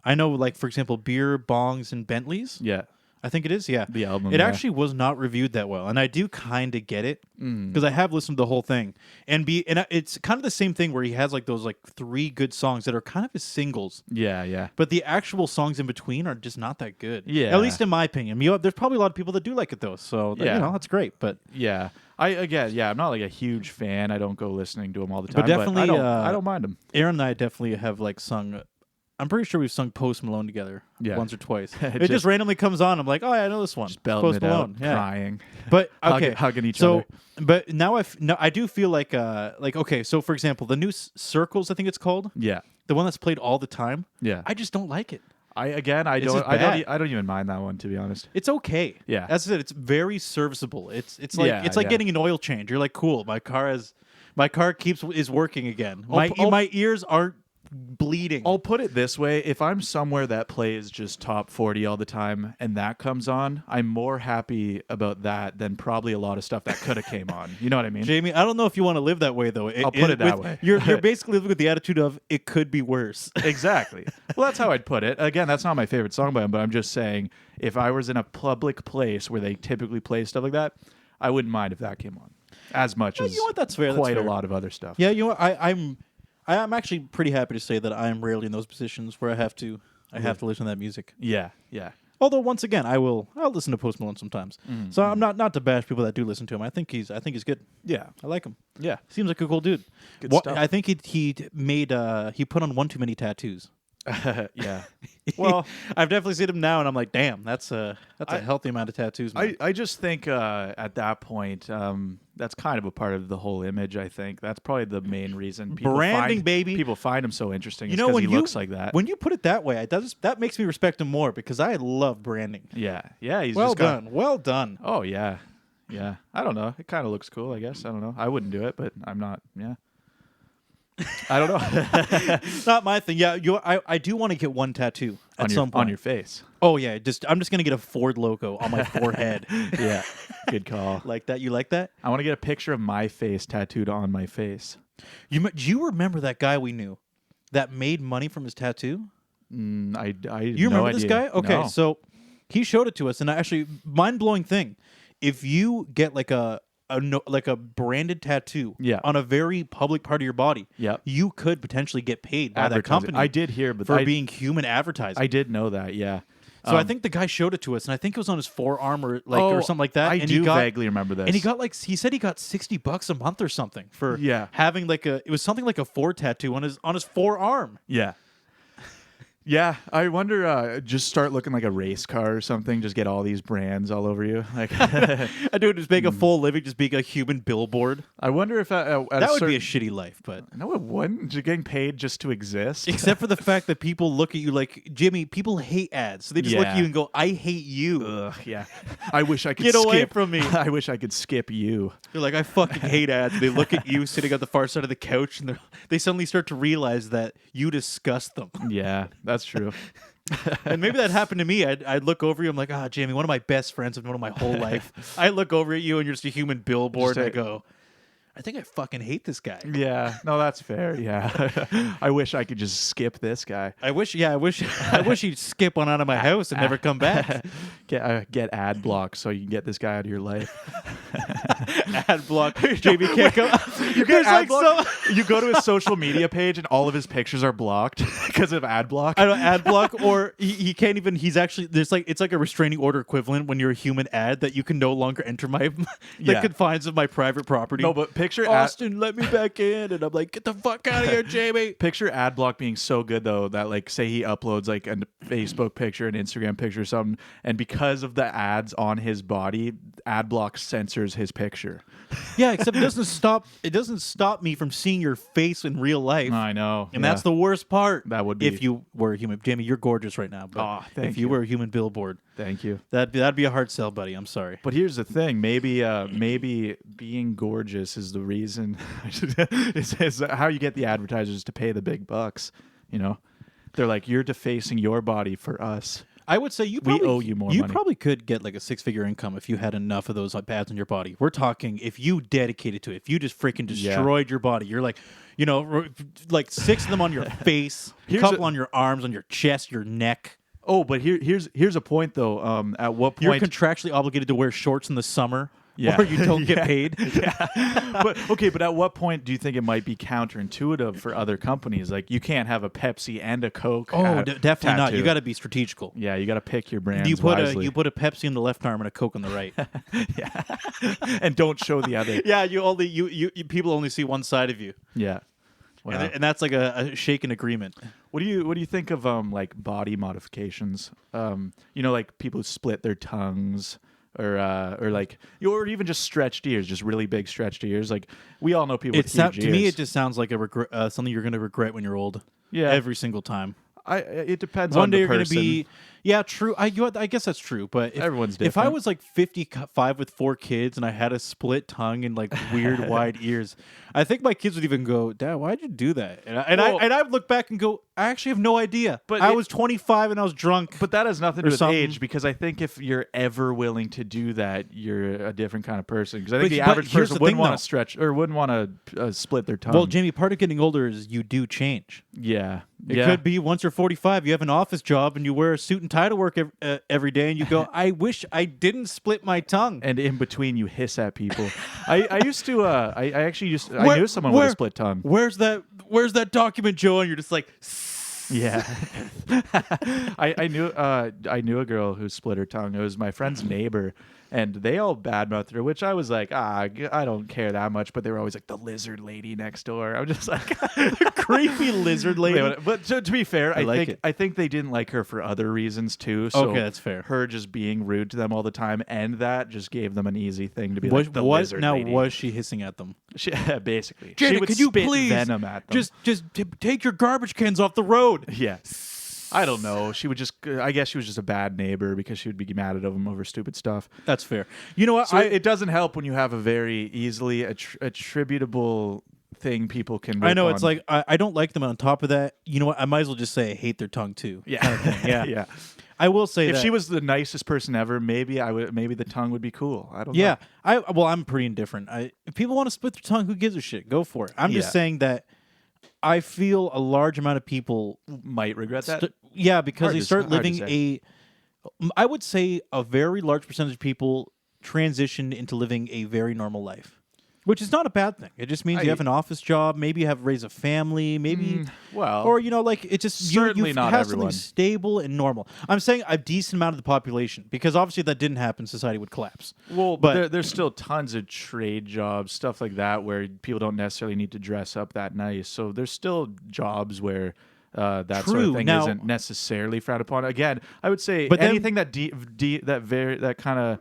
I know, like, for example, Beer, Bongs, and Bentleys. Yeah, I think it is, yeah. the album. It yeah. actually was not reviewed that well, and I do kind of get it because I have listened to the whole thing, and it's kind of the same thing where he has like those like 3 good songs that are kind of his singles, Yeah. but the actual songs in between are just not that good. Yeah. At least in my opinion. You know, there's probably a lot of people that do like it though, so Yeah. you know, that's great. But Yeah. I'm not like a huge fan. I don't go listening to him all the time. But definitely, I don't mind him. Aaron and I definitely have like sung. I'm pretty sure we've sung Post Malone together once or twice. It just randomly comes on. I'm like, oh yeah, I know this one. Just belting Post it Malone. out, Yeah. crying, But okay, hugging each so, other. but now I do feel like okay. So for example, the new Circles, I think it's called, Yeah, the one that's played all the time. yeah. I just don't like it. I just don't bad. I don't even mind that one, to be honest. It's okay. Yeah. That's it. It's very serviceable. It's like Yeah, it's like yeah. getting an oil change. You're like, cool. My car is working again. I'll- My ears aren't bleeding. I'll put it this way: if I'm somewhere that plays just top 40 all the time, and that comes on, I'm more happy about that than probably a lot of stuff that could have came on. You know what I mean? Jamie, I don't know if you want to live that way though. I'll put it that way. You're basically living with the attitude of it could be worse. Exactly. Well, that's how I'd put it. Again, that's not my favorite song by him, but I'm just saying, if I was in a public place where they typically play stuff like that, I wouldn't mind if that came on as much as You know what? That's fair. quite That's a fair. lot of other stuff. Yeah, you know what? I'm actually pretty happy to say that I am rarely in those positions where I have to listen to that music. Yeah. Although once again, I'll listen to Post Malone sometimes. Mm-hmm. So I'm not to bash people that do listen to him. I think he's good. Yeah. I like him. Yeah. Seems like a cool dude. Good stuff. I think he put on one too many tattoos. Yeah. Well, I've definitely seen him now, and I'm like, damn, that's a healthy amount of tattoos. Man. I just think at that point, that's kind of a part of the whole image. I think that's probably the main reason Branding, baby. People find him so interesting. You know, because when he looks like that. When you put it that way, that makes me respect him more because I love branding. Yeah. He's Well just got- done. Well done. Oh yeah. I don't know. It kind of looks cool. I guess. I don't know. I wouldn't do it, but I'm not. Yeah. I don't know. Not my thing. Yeah, I do want to get one tattoo at some point on your face. Oh yeah, I'm just gonna get a Ford logo on my forehead. Yeah. Good call. Like that? You like that? I want to get a picture of my face tattooed on my face. Do you remember that guy we knew that made money from his tattoo? I You remember this guy? Okay, No. so he showed it to us, and actually, mind blowing thing. If you get like a branded tattoo Yeah. on a very public part of your body, Yep. you could potentially get paid by that Advertising. company. I did hear, but for being human advertising. I did know that. Yeah. So I think the guy showed it to us, and I think it was on his forearm or something like that. I and do vaguely remember this. And he got he said he got $60 a month or something for having it was something like a Ford tattoo on his forearm. Yeah. Yeah, I wonder. Just start looking like a race car or something. Just get all these brands all over you. Like, I do just make a full living, just being a human billboard. I wonder if That would be a shitty life, but no, it wouldn't. You're getting paid just to exist. except for the fact that people look at you like Jimmy. People hate ads, so they just look at Yeah. you and go, "I hate you." Ugh, yeah. I wish I could Get away skip. from me. I wish I could skip you. They're like, "I fucking hate ads." They look at you sitting on the far side of the couch, and they suddenly start to realize that you disgust them. Yeah, that's true. And maybe that happened to me. I'd look over you. I'm like, Jamie, one of my best friends I've known my whole life. I look over at you, and you're just a human billboard. And I go, I think I fucking hate this guy. Yeah, no, that's fair. Yeah, I wish I could just skip this guy. I wish he'd skip on out of my house and never come back. Get ad block so you can get this guy out of your life. Ad block. JB can't go. You There's get ad like block. so. You go to his social media page and all of his pictures are blocked because of ad block. I don't ad block, or he can't even. He's actually there's like it's like a restraining order equivalent when you're a human ad that you can no longer enter my Yeah. confines of my private property. No, but picture Austin, let me back in, and I'm like, get the fuck out of here, Jamie. Picture ad block being so good though that like say he uploads like a Facebook picture, an Instagram picture, or something, and because of the ads on his body, ad block censors his picture. Yeah, except it doesn't stop. It doesn't stop me from seeing your face in real life. I know, And that's the worst part. That would be if you were a human. Jamie, you're gorgeous right now. But Aw, thank if you were a human billboard, thank you. that'd be a hard sell, buddy. I'm sorry. But here's the thing: maybe being gorgeous is the reason. is how you get the advertisers to pay the big bucks. You know, they're like, you're defacing your body for us. I would say We owe you more You money. probably could get like a 6-figure income if you had enough of those pads on your body. We're talking if you dedicated to it, if you just freaking destroyed your body. You're like, like 6 of them on your face, a couple on your arms, on your chest, your neck. Oh, but here's a point though. At what point You're contractually obligated to wear shorts in the summer. Yeah. Or you don't get paid. But at what point do you think it might be counterintuitive for other companies? Like you can't have a Pepsi and a Coke. Definitely not. tattoo. You got to be strategical. Yeah, you got to pick your brands You put wisely. a Pepsi in the left arm and a Coke on the right. and don't show the other. Yeah, you people only see one side of you. Yeah. Wow. And that's like a shaken agreement. What do you think of like body modifications? Like people who split their tongues. Or like or even just stretched ears, just really big stretched ears. Like we all know people with huge ears. To me, it just sounds like a something you're going to regret when you're old. Yeah, every single time. It depends One on day the you're going person. to be, yeah, true. I guess that's true. But Everyone's If I different. was like 55 with 4 kids and I had a split tongue and like weird wide ears, I think my kids would even go, "Dad, why'd you do that?" And I would look back and go, "I actually have no idea." But I was 25 and I was drunk. But that has nothing to do with something. age, because I think if you're ever willing to do that, you're a different kind of person. Because I think But- the but average here's person the wouldn't thing, want though. to stretch or wouldn't want to split their tongue. Well, Jamie, part of getting older is you do change. yeah, It could be once you're 45, you have an office job and you wear a suit and tie to work every day, and you go, "I wish I didn't split my tongue." And in between, you hiss at people. I used to. I actually used. I knew someone with a split tongue. Where's that document, Joe? And you're just like, Yeah, I knew a girl who split her tongue. It was my friend's neighbor, and they all badmouthed her, which I was like, I don't care that much. But they were always like the lizard lady next door. I'm just like creepy lizard lady. But to be fair, like I think they didn't like her for other reasons too. So Okay, that's fair. Her just being rude to them all the time, and that just gave them an easy thing to be like the lizard lady. Was she hissing at them? She, basically, Janet, she would could you spit please venom at them. just take your garbage cans off the road? Yeah. I don't know. She would just. I guess she was just a bad neighbor because she would be mad at them over stupid stuff. That's fair. You know what? So it doesn't help when you have a very easily attributable thing people can. I know rip it's on. like I don't like them. On top of that, you know what? I might as well just say I hate their tongue too. Yeah, kind of thing. Yeah, yeah. I will say If that she was the nicest person ever, maybe I would. Maybe the tongue would be cool. I don't know. Yeah, I'm pretty indifferent. If people want to split their tongue, who gives a shit? Go for it. I'm just Yeah. saying that I feel a large amount of people Might regret that. because Hard they to start hard to living I would say a very large percentage of people transition into living a very normal life. Which is not a bad thing. It just means you have an office job. Maybe you have raised a family. Maybe, well, like it just certainly you not have everyone. something stable and normal. I'm saying a decent amount of the population, because obviously if that didn't happen, society would collapse. Well, but there's still tons of trade jobs, stuff like that, where people don't necessarily need to dress up that nice. So there's still jobs where that sort True. of thing Now- isn't necessarily frowned upon. Again, I would say But then- anything that kind of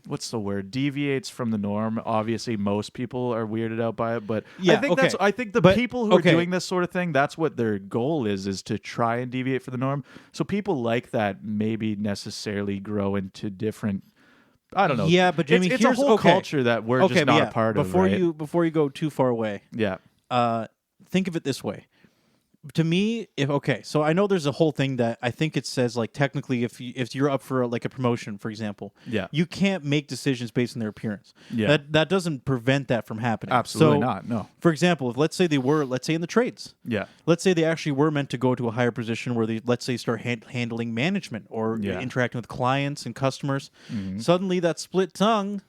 what's the word, deviates from the norm. Obviously, most people are weirded out by it, but Yeah, I think the But- people who okay. are doing this sort of thing, that's what their goal is to try and deviate from the norm. So people like that maybe necessarily grow into different. I don't know. Yeah, but Jamie, it's a here's- whole okay. culture that we're okay, just but not yeah, a part before of. Right? Before you go too far away, Yeah. think of it this way. To me, so I know there's a whole thing that I think it says, like, technically if you're up for like a promotion, for example, Yeah. you can't make decisions based on their appearance. Yeah. That doesn't prevent that from happening. Absolutely So, not. No. For example, if let's say in the trades, Yeah. let's say they actually were meant to go to a higher position where they, let's say, start handling management or Yeah. interacting with clients and customers. Suddenly, that split tongue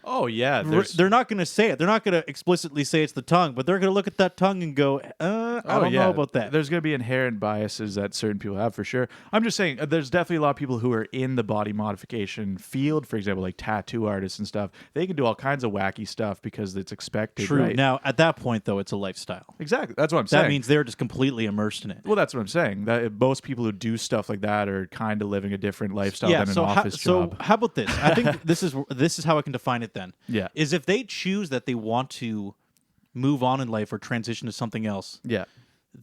Oh yeah, They're not going to say it. They're not going to explicitly say it's the tongue, but they're going to look at that tongue and go, I don't know about that. There's going to be inherent biases that certain people have for sure. I'm just saying, there's definitely a lot of people who are in the body modification field, for example, like tattoo artists and stuff. They can do all kinds of wacky stuff because it's expected. True. Right? Now, at that point, though, it's a lifestyle. Exactly. That's what I'm saying. That means they're just completely immersed in it. Well, that's what I'm saying. That most people who do stuff like that are kind of living a different lifestyle than an office job. So how about this? I think this is how I can define it then. Yeah. Is if they choose that they want to move on in life or transition to something else, Yeah.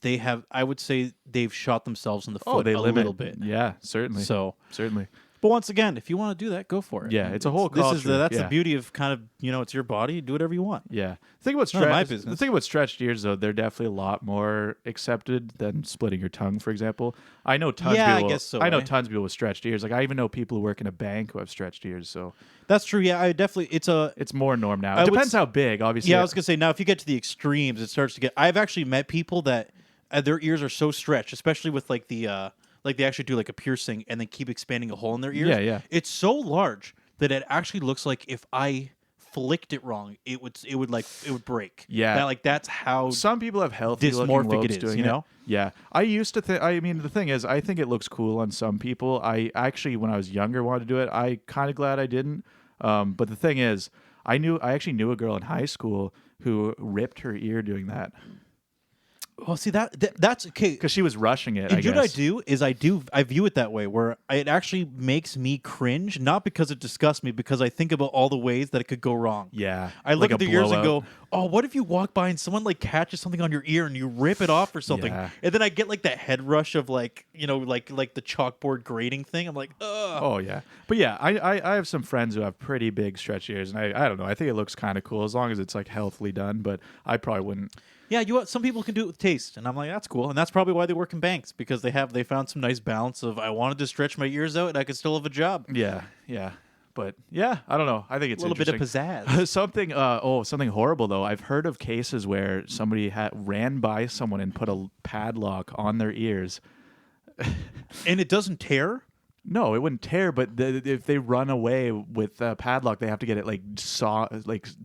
they have, I would say, they've shot themselves in the foot they a limit. little bit. Yeah, certainly. So, certainly. but once again, if you want to do that, go for it. Yeah, it's a whole This is culture. that's Yeah. the beauty of kind of, it's your body. Do whatever you want. Yeah. The thing about None of my stretch, business. the thing about stretched ears, though, they're definitely a lot more accepted than splitting your tongue, for example. I know tons Yeah, of I people. guess so, I know eh? tons of people with stretched ears. Like I even know people who work in a bank who have stretched ears. So That's true. Yeah, I definitely. it's more norm now. I It would depends s- how big, obviously. Yeah, I was gonna say now if you get to the extremes, it starts to get. I've actually met people that their ears are so stretched, especially with like the like they actually do like a piercing and then keep expanding a hole in their ears. Yeah, yeah. It's so large that it actually looks like if I flicked it wrong, it would break. Yeah. That's how. Some people have healthy looking dysmorphic lobes it is, doing you know? Yeah. I used to think, I mean, the thing is, I think it looks cool on some people. I actually, when I was younger, wanted to do it. I kind of glad I didn't. But the thing is, I actually knew a girl in high school who ripped her ear doing that Well, see that's okay. because she was rushing it. And what I do is I view it that way, where it actually makes me cringe, not because it disgusts me, because I think about all the ways that it could go wrong. Yeah. I look like at the a ears and blowout. go, "Oh, what if you walk by and someone like catches something on your ear and you rip it off or something?" Yeah. And then I get like that head rush of like the chalkboard grating thing. I'm like, ugh. Oh yeah, but yeah, I have some friends who have pretty big stretch ears, and I don't know. I think it looks kind of cool as long as it's like healthily done. But I probably wouldn't. Yeah, some people can do it with taste, and I'm like, that's cool, and that's probably why they work in banks, because they found some nice balance of I wanted to stretch my ears out and I could still have a job. Yeah, yeah, but yeah, I don't know. I think it's A little bit of interesting. pizzazz. something horrible though. I've heard of cases where somebody ran by someone and put a padlock on their ears. And it doesn't tear. No, it wouldn't tear, but if they run away with a padlock, they have to get it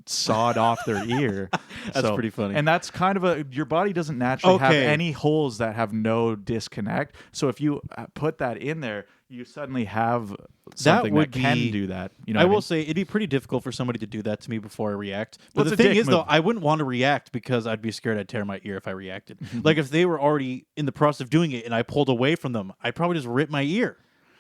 sawed off their ear. That's pretty funny. And that's kind of your body doesn't naturally have Okay. any holes that have no disconnect. So if you put that in there, you suddenly have something that, would can be- do that. You know, I what will say it'd be pretty difficult for somebody to do that to me before I react. But Well, the it's a thing dick is, though, move. I wouldn't want to react because I'd be scared I'd tear my ear if I reacted. Mm-hmm. Like if they were already in the process of doing it and I pulled away from them, I'd probably just rip my ear.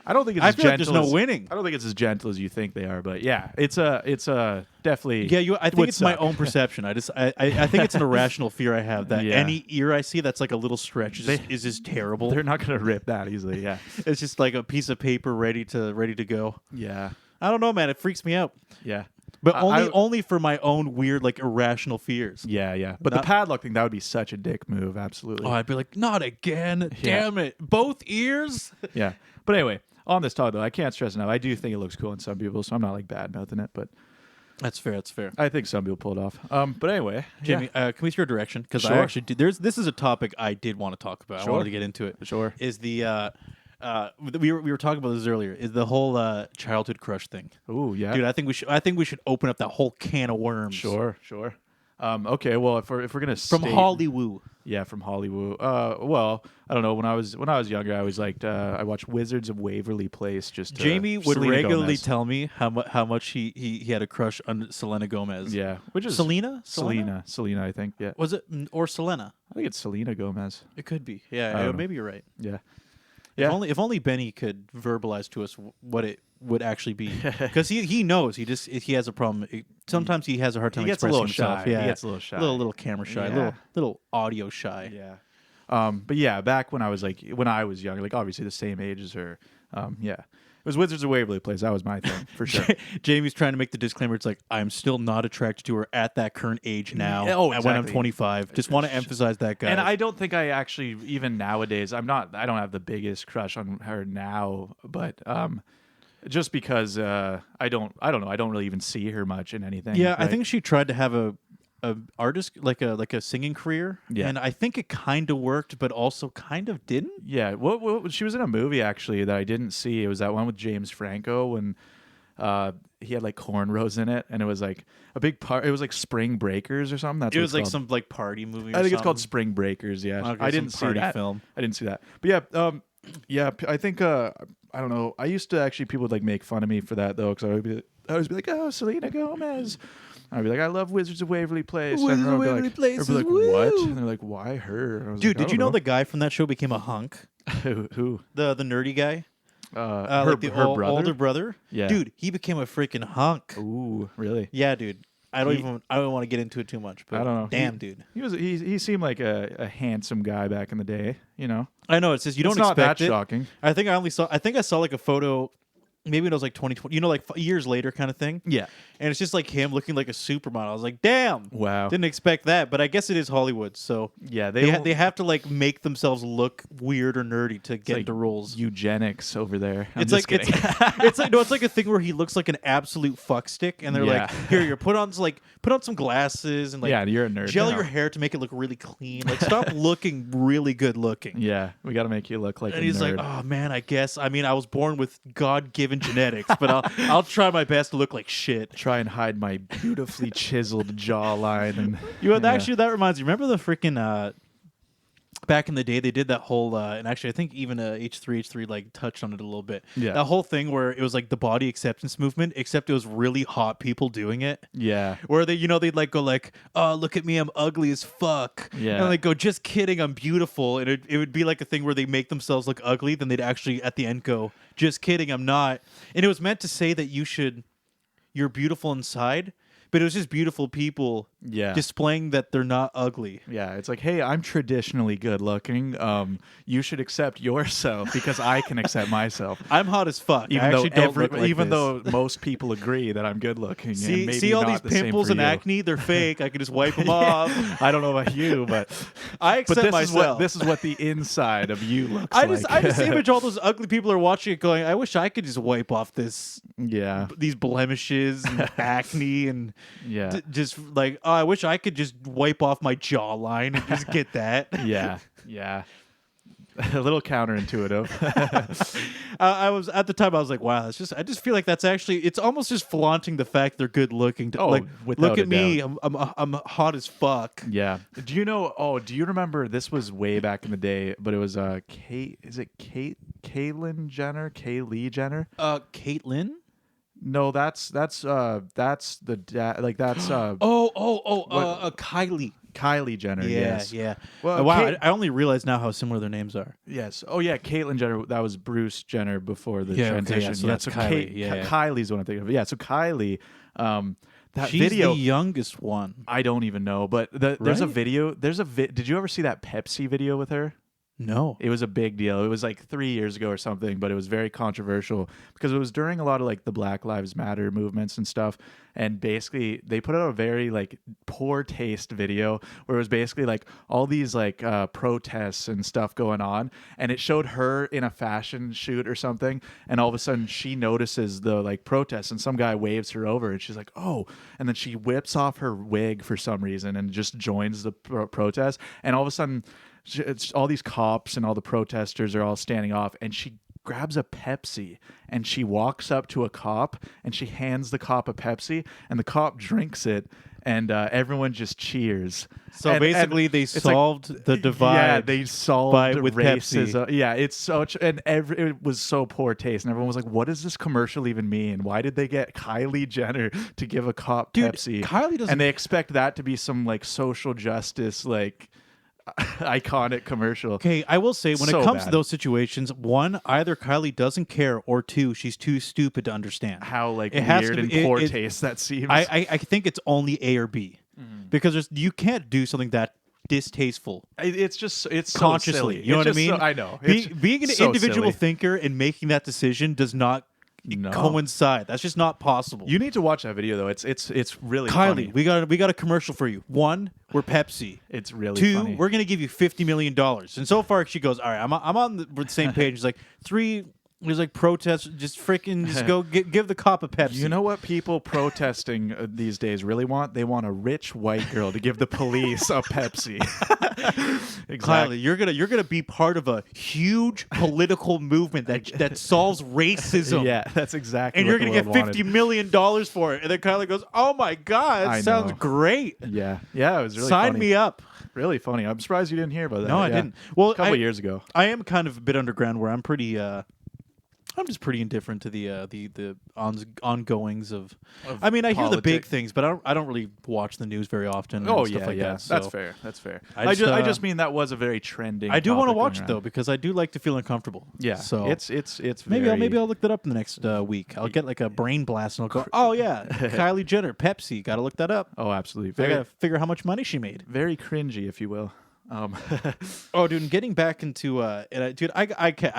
I don't think it's I as feel like gentle. there's no as- winning. I don't think it's as gentle as you think they are, but yeah, it's a definitely. Yeah, I think would it's my suck. own perception. I think it's an irrational fear I have that Yeah. any ear I see that's like a little stretch is just terrible. They're not going to rip that easily. Yeah, It's just like a piece of paper ready to go. yeah, I don't know, man. It freaks me out. yeah. But I- only for my own weird, like irrational fears. Yeah, yeah. But Not- the padlock thing, that would be such a dick move. Absolutely. Oh, I'd be like, not again. Damn it. Both ears? Yeah. But anyway, on this talk, though, I can't stress enough. I do think it looks cool on some people, so I'm not like bad mouthing it, but That's fair. That's fair. I think some people pull it off. But anyway, Jamie, can we see your direction? Because Sure. I actually did. This is a topic I did want to talk about. I Sure. wanted to get into it. Sure. Is the we were talking about this earlier? Is the whole childhood crush thing? Ooh, yeah. Dude, I think we should open up that whole can of worms. Sure, sure. Okay, well, if we're gonna From state- Hollywood. yeah, from Hollywood. Well, I don't know. When I was younger, I always liked. I watched Wizards of Waverly Place. Just Jamie would Selena regularly Gomez. tell me how much he had a crush on Selena Gomez. Yeah, which is Selena? Selena, I think. Yeah, Was it or Selena? I think it's Selena Gomez. It could be. I Yeah, don't know. maybe you're right. Yeah, yeah. If only Benny could verbalize to us what it would actually be, because he knows he has a problem. Sometimes he has a hard time He gets a expressing little himself. shy. Yeah, He gets a little shy. little camera shy, Yeah. little audio shy. Yeah. But yeah, back when I was younger, like obviously the same age as her. Yeah, it was Wizards of Waverly Place. That was my thing for sure. Jamie's trying to make the disclaimer. It's like I'm still not attracted to her at that current age now. Oh, when I'm exactly. 25. Just want to emphasize that, guys. And I don't think I actually even nowadays. I don't have the biggest crush on her now, but just because I don't know. I don't really even see her much in anything. Yeah, I right? think she tried to have a artist like a singing career. Yeah. And I think it kind of worked, but also kind of didn't. Yeah, what she was in a movie actually that I didn't see. It was that one with James Franco when He had like cornrows in it, and it was like a big part. It was like Spring Breakers or something. That's It what was it's like called. some like party movie. Or I think it's called something. Spring Breakers. Yeah, Okay, I some didn't see party that film. I didn't see that. But yeah, yeah. I think I don't know. I used to actually people would like make fun of me for that though, because I would always be like, oh, Selena Gomez. I'd be like, I love Wizards of Waverly Place. Wizards and of everyone Waverly would Place be like, is what? woo. And they're like, why her? I was Dude, like, did you know the guy from that show became a hunk? who? The nerdy guy, Her, like the her brother. older brother. Yeah. Dude, he became a freaking hunk. Ooh, really? Yeah, dude. I don't He- want to get into it too much, but I don't know. damn, dude. He seemed like a handsome guy back in the day. You know, I know it says you don't it's not expect that it. shocking. I think I saw like a photo. Maybe when it was like 2020, you know, like years later kind of thing. Yeah. And it's just like him looking like a supermodel. I was like, damn. Wow. Didn't expect that, but I guess it is Hollywood, so Yeah, they have to like make themselves look weird or nerdy to get like into roles. eugenics over there. I'm It's just like kidding. it's like a thing where he looks like an absolute fuckstick, and they're Yeah. like, here, put on some glasses and like yeah, you're a nerd. gel now. your hair to make it look really clean. Like stop looking really good looking. Yeah, we got to make you look like And a he's nerd. like, oh man, I guess. I mean, I was born with God-given genetics, but I'll try my best to look like shit. Try and hide my beautifully chiseled jawline. And Actually, that reminds me. Remember the freaking back in the day, they did that whole, and actually, I think even H3 like touched on it a little bit. Yeah. That whole thing where it was like the body acceptance movement, except it was really hot people doing it. yeah, Where they'd like go like, oh, look at me, I'm ugly as fuck. Yeah. And like go, just kidding, I'm beautiful. And it would be like a thing where they make themselves look ugly, then they'd actually at the end go, just kidding, I'm not. And it was meant to say that you're beautiful inside, but it was just beautiful people yeah. displaying that they're not ugly. Yeah, it's like, hey, I'm traditionally good looking. You should accept yourself because I can accept myself. I'm hot as fuck. I Even though actually don't look like even this. though most people agree that I'm good looking. and maybe See all not these the same pimples for and you. acne, they're fake. I can just wipe them off. I don't know about you, but I accept this myself. is what the inside of you looks I like. just image all those ugly people are watching it going, I wish I could just wipe off yeah, these blemishes and acne and yeah, just like, oh, I wish I could just wipe off my jawline and just get that. yeah, yeah. A little counterintuitive. I was at the time. I was like, "Wow, I just feel like that's actually. It's almost just flaunting the fact they're good looking. Oh, like, without look a at me. I'm hot as fuck. Yeah. Do you know? Oh, do you remember? This was way back in the day, but it was Kate. Is it Caitlyn Jenner? Kaylee Jenner? Caitlyn. No, that's the dad. Like that's Kylie. Kylie Jenner. yes. Yeah. Well, Wow, Kate- I only realized now how similar their names are. Yes. Oh yeah, Caitlyn Jenner. That was Bruce Jenner before the Yeah, okay, transition. yeah, so that's Kylie, Kate, yeah. Kylie's the one I'm thinking of. Yeah. So Kylie. That She's video. the youngest one. I don't even know, but there's a Right? video. Did you ever see that Pepsi video with her? No. It was a big deal. It was like 3 years ago or something, but it was very controversial because it was during a lot of like the Black Lives Matter movements and stuff. And basically, they put out a very like poor taste video where it was basically like all these like protests and stuff going on, and it showed her in a fashion shoot or something, and all of a sudden she notices the like protests, and some guy waves her over, and she's like, "Oh!" And then she whips off her wig for some reason and just joins the protest, and all of a sudden. It's all these cops and all the protesters are all standing off, and she grabs a Pepsi and she walks up to a cop and she hands the cop a Pepsi, and the cop drinks it, and everyone just cheers. So basically, they it's solved the divide. Yeah, they solved with racism. Pepsi. Yeah, it's such it was so poor taste, and everyone was like, "What does this commercial even mean? Why did they get Kylie Jenner to give a cop Pepsi?" Kylie doesn't. And they expect that to be some like social justice like. Iconic commercial. Okay, I will say when So it comes to bad. those situations, one, either Kylie doesn't care, or two, she's too stupid to understand. How like It has weird to and be- poor it- taste that seems. I think it's only A or B, because you can't do something that distasteful It's just it's so consciously. silly. You know It's what I just mean? I know. Being an so individual silly. thinker and making that decision does not No. coincide. That's just not possible. You need to watch that video though. It's really Kylie, funny. we got a commercial for you. One, we're Pepsi. It's really Two, funny. we're gonna give you $50 million. And so far, she goes, all right, I'm on the same page. It's like three, There's like protests. Just freaking just go give the cop a Pepsi. You know what people protesting these days really want? They want a rich white girl to give the police a Pepsi. Exactly. Kylie, you're gonna be part of a huge political movement that solves racism. Yeah, that's exactly. And what you're the gonna get world wanted. $50 million for it. And then Kylie goes, "Oh my god, I that sounds know. great. Yeah, it was really Sign funny. me up." Really funny. I'm surprised you didn't hear about that. No, I Yeah. didn't. Well, a couple of years ago. I am kind of a bit underground where I'm pretty. I'm just pretty indifferent to the ongoings of. I mean, I hear the big politics. things, but I don't really watch the news very often. Oh and stuff yeah, like yeah. that. That's So fair. That's fair. I I just, just mean that was a very trending. I do want to topic watch going it though around. because I do like to feel uncomfortable. Yeah. So it's maybe very, I'll look that up in the next week. I'll get like a brain blast and I'll go, oh yeah, Kylie Jenner, Pepsi. Got to look that up. Oh, absolutely. I Very gotta figure how much money she made. very cringy, if you will. Oh, dude, and getting back into dude, I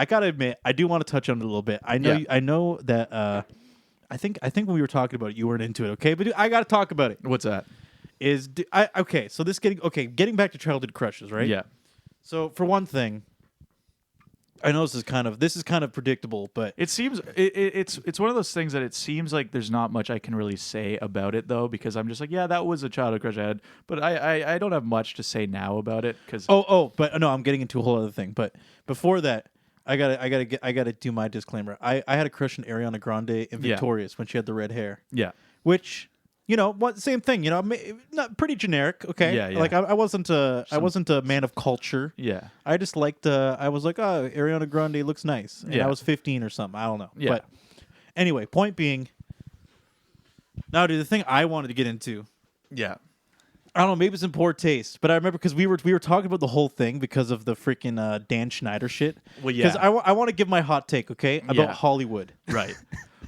gotta admit, I do want to touch on it a little bit. I know, Yeah. I know that. I think when we were talking about it, you weren't into it. Okay, but dude, I gotta talk about it. What's that? Okay? So getting back to childhood crushes, right? Yeah. So for one thing, I know this is kind of predictable, but It seems it's one of those things that it seems like there's not much I can really say about it though, because I'm just like, yeah, that was a childhood crush I had, but I don't have much to say now about it because but no, I'm getting into a whole other thing. But before that, I gotta do my disclaimer. I had a crush on Ariana Grande and Yeah. Victorious when she had the red hair, yeah. which. Same thing. Not pretty generic. Okay. Yeah, yeah. Like I wasn't a man of culture. Yeah. I just liked. I was like, oh, Ariana Grande looks nice. And Yeah. I was 15 or something. I don't know. Yeah. But anyway, point being. Now, dude, the thing I wanted to get into. Yeah. I don't know. Maybe it's in poor taste, but I remember because we were talking about the whole thing because of the freaking Dan Schneider shit. Well, yeah. Because I want to give my hot take, okay, about Yeah. Hollywood. Right.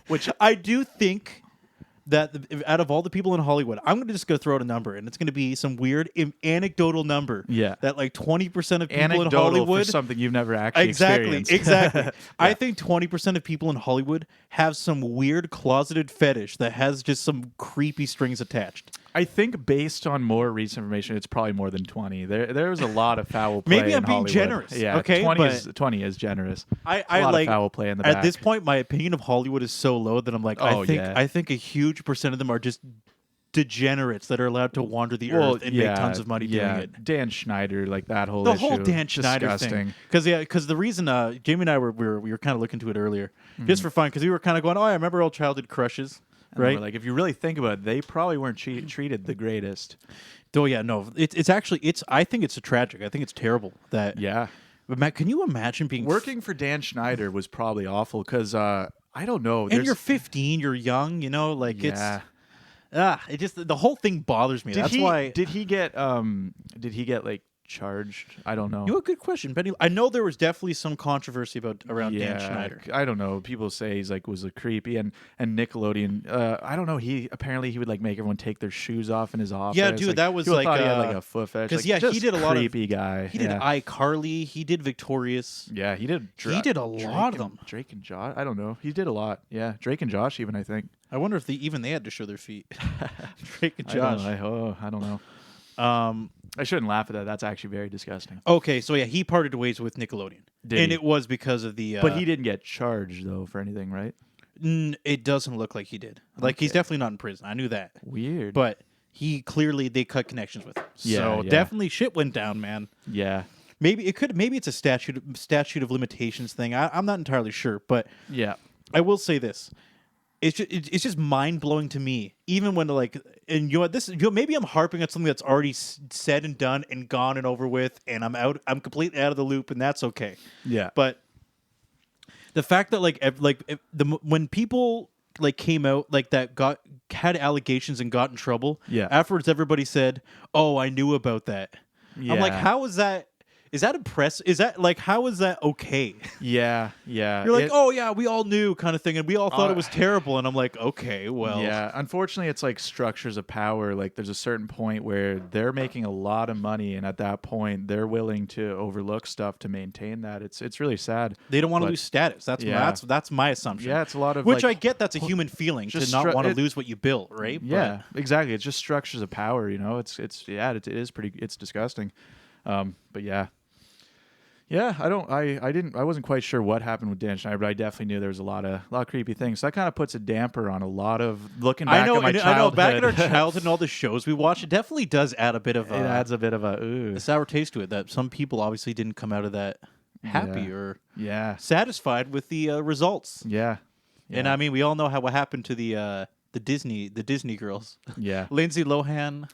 Which I do think that out of all the people in Hollywood, I'm going to just go throw out a number, and it's going to be some weird anecdotal number. Yeah. That like 20% of people in Anecdotal Hollywood. for something you've never actually Exactly. experienced. I think 20% of people in Hollywood have some weird closeted fetish that has just some creepy strings attached. I think based on more recent information, it's probably more than 20. There's a lot of foul play. Maybe I'm in being Hollywood. generous, Yeah, okay, 20 is generous. I a lot like of foul play in the at back. this point, my opinion of Hollywood is so low that I'm like, Oh, yeah. I think a huge percent of them are just degenerates that are allowed to wander the earth and make tons of money doing it. Dan Schneider, like that whole The issue. whole Dan Schneider disgusting. thing, because the reason Jamie and I were kind of looking to it earlier just for fun because we were kind of going, oh, I remember old childhood crushes, And right? we're like, if you really think about it, they probably weren't treated the greatest. Oh yeah, no, it's actually I think it's tragic. I think it's terrible that. Yeah. But Matt, can you imagine being Working for Dan Schneider was probably awful because I don't know. and you're 15, you're young, like Yeah. it just the whole thing bothers me. That's why. Did he get like charged? I don't know. You know, a good question, Benny. I know there was definitely some controversy around Dan Schneider. I don't know. People say he's like was a creepy and Nickelodeon. I don't know. He would like make everyone take their shoes off in his office. Yeah, dude, like, that was people like, thought he had like a foot fetish. 'cause, Like, yeah, he just did a lot of- creepy guy. He did iCarly. He did Victorious. Yeah, he did. He did a lot of them. Drake and Josh. I don't know. He did a lot. Yeah, Drake and Josh. Even I think. I wonder if they had to show their feet. Drake and I don't Josh. know. I don't know. I shouldn't laugh at that. That's actually very disgusting. Okay, so yeah, he parted ways with Nickelodeon, Did and he? it was because of the. But he didn't get charged though for anything, right? It doesn't look like he did. Like he's Okay. definitely not in prison. I knew that. Weird. But they cut connections with him. Yeah, So yeah. definitely shit went down, man. yeah, Maybe it's a statute of limitations thing. I'm not entirely sure, but yeah. I will say this. It's just mind blowing to me, even when and maybe I'm harping on something that's already said and done and gone and over with, and I'm completely out of the loop, and that's okay. Yeah. But the fact that when people came out that had allegations and got in trouble, Yeah. afterwards everybody said, "Oh, I knew about that." I'm like, Yeah. how is that? Is that impressive? Is that how is that okay? Yeah, yeah. You're like, oh yeah, we all knew kind of thing, and we all thought it was terrible. And I'm like, okay, well, yeah. Unfortunately, it's like structures of power. Like, there's a certain point where they're making a lot of money, and at that point, they're willing to overlook stuff to maintain that. It's really sad. they don't want to But- lose status. That's Yeah. that's my assumption. Yeah, it's a lot of which like, I get. That's a human feeling to just not want to it- lose what you built, right? Yeah, exactly. It's just structures of power. It's it is pretty. It's disgusting. But yeah. Yeah, I wasn't quite sure what happened with Dan Schneider, but I definitely knew there was a lot of creepy things. So that kind of puts a damper on a lot of looking back at my childhood. I know. Back in our childhood and all the shows we watched, it definitely does add a bit of it adds a bit of a sour taste to it. That some people obviously didn't come out of that happy or satisfied with the results. Yeah. And I mean, we all know what happened to the Disney girls. Yeah. Lindsay Lohan.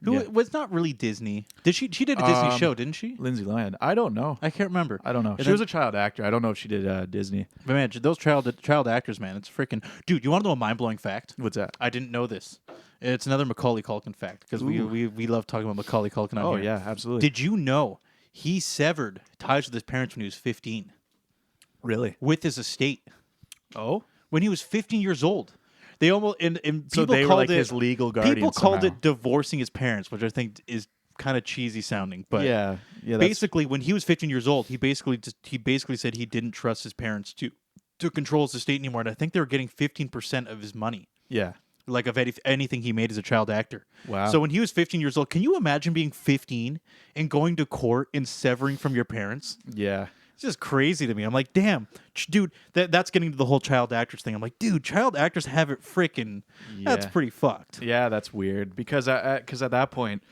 Who was not really Disney. She did a Disney show, didn't she? Lindsay Lohan. I don't know. I can't remember. I don't know. She was a child actor. I don't know if she did Disney. But man, those child actors, man, it's freaking... Dude, you want to know a mind-blowing fact? What's that? I didn't know this. It's another Macaulay Culkin fact, because we love talking about Macaulay Culkin on here. Oh, yeah, absolutely. Did you know he severed ties with his parents when he was 15? Really? With his estate. Oh? When he was 15 years old. They almost and so people they were called like it, his legal guardians. People called somehow. it divorcing his parents, which I think is kind of cheesy sounding. But yeah, basically, when he was 15 years old, he basically said he didn't trust his parents to control his estate anymore, and I think they were getting 15% of his money. Yeah, like of anything he made as a child actor. Wow. So when he was 15 years old, can you imagine being 15 and going to court and severing from your parents? Yeah. It's just crazy to me. I'm like, damn, dude, that's getting to the whole child actors thing. I'm like, dude, child actors have it freaking, that's pretty fucked. Yeah, that's weird. Because at that point,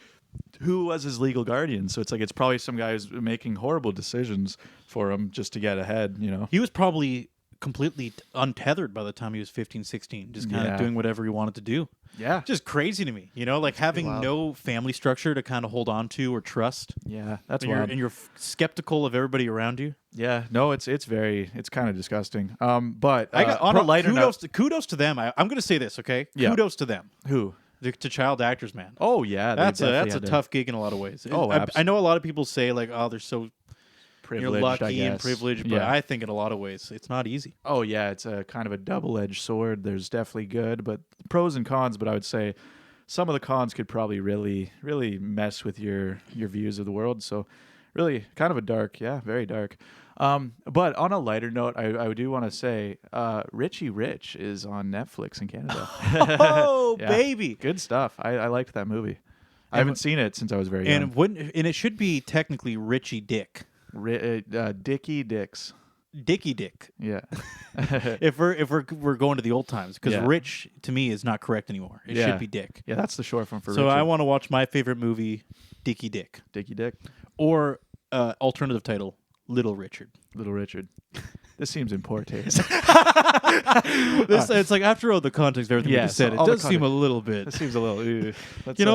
who was his legal guardian? So it's like, it's probably some guy who's making horrible decisions for him just to get ahead, you know? He was probably completely untethered by the time he was 15, 16, just kind of doing whatever he wanted to do. Yeah. Just crazy to me, you know, like having no family structure to kind of hold on to or trust. Yeah, that's wild. And you're skeptical of everybody around you. Yeah, no, it's kind of disgusting. But I got on a lighter note, kudos to them. I'm going to say this, okay? Yeah. Kudos to them. Who? To child actors, man. Oh yeah, that's a tough gig in a lot of ways. Oh, I know a lot of people say like, oh, they're so privileged, you're lucky and privileged, but I think in a lot of ways it's not easy. Oh yeah, it's a kind of a double-edged sword. There's definitely good, but pros and cons. But I would say some of the cons could probably really, really mess with your views of the world. So really, kind of a dark, very dark. But on a lighter note, I do want to say Richie Rich is on Netflix in Canada. Oh, baby. Good stuff. I liked that movie. I haven't seen it since I was very young. And it should be technically Richie Dick. Dickie Dicks. Dickie Dick. Yeah. if we're going to the old times, because Rich to me is not correct anymore. It should be Dick. Yeah, that's the short form for. So Richard. I want to watch my favorite movie, Dickie Dick. Dickie Dick. Or alternative title, Little Richard. Little Richard. This seems in poor taste. It's like after all the context of everything we just said, it does seem a little bit. It seems a little.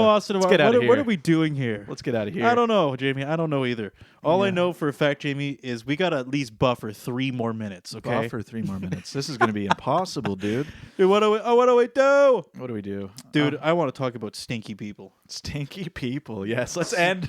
Austin, let's get out of here. What are we doing here? Let's get out of here. I don't know, Jamie. I don't know either. All I know for a fact, Jamie, is we got to at least buffer 3 more minutes. Okay, buffer 3 more minutes. This is going to be impossible, dude. Dude, what do we do? What do we do, dude? I want to talk about stinky people. Stinky people. Yes. Let's end.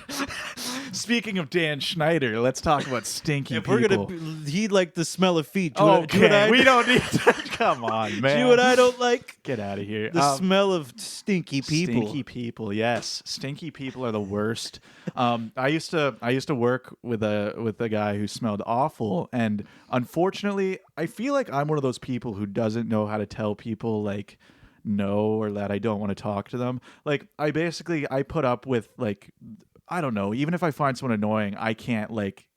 Speaking of Dan Schneider, let's talk about stinky people. If we're gonna heat like the smell of feet. Okay, we don't need to. Come on, man. Do what I don't like. Get out of here. The smell of stinky people. Stinky people, yes. Stinky people are the worst. I used to work with a guy who smelled awful, and unfortunately, I feel like I'm one of those people who doesn't know how to tell people like no or that I don't want to talk to them. Like I put up with like I don't know. Even if I find someone annoying, I can't like.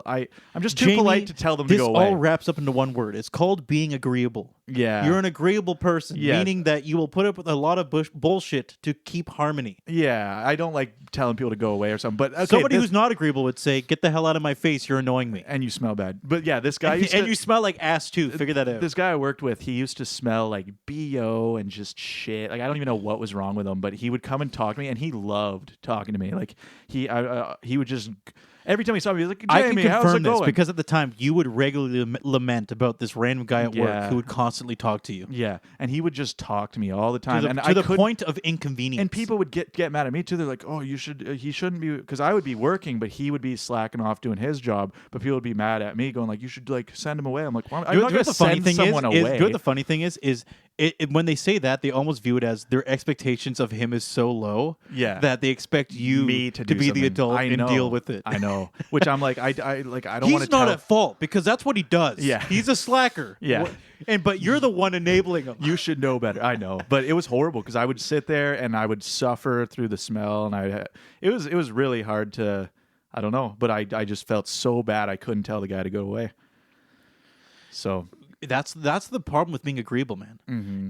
I'm just too polite to tell them to go away. This all wraps up into one word. It's called being agreeable. Yeah. You're an agreeable person, meaning that you will put up with a lot of bullshit to keep harmony. Yeah, I don't like telling people to go away or something. But okay, somebody who's not agreeable would say, "Get the hell out of my face! You're annoying me, and you smell bad." But yeah, this guy and you smell like ass too. Figure that out. This guy I worked with, he used to smell like BO and just shit. Like I don't even know what was wrong with him, but he would come and talk to me, and he loved talking to me. Like he would just. Every time he saw me, he was like, Jamie, how's it going? Because at the time, you would regularly lament about this random guy at work who would constantly talk to you. Yeah, and he would just talk to me all the time. To the point of inconvenience. And people would get mad at me, too. They're like, oh, he shouldn't be... Because I would be working, but he would be slacking off doing his job. But people would be mad at me, going like, you should like send him away. I'm like, well, I'm not going to send someone away. The funny thing is when they say that, they almost view it as their expectations of him is so low that they expect you to be the adult and deal with it. I know. Which I'm like, I don't want to. He's not at fault because that's what he does. Yeah, he's a slacker. Yeah, but you're the one enabling him. You should know better. I know, but it was horrible because I would sit there and I would suffer through the smell, and it was really hard to. I don't know, but I just felt so bad I couldn't tell the guy to go away. So That's the problem with being agreeable, man.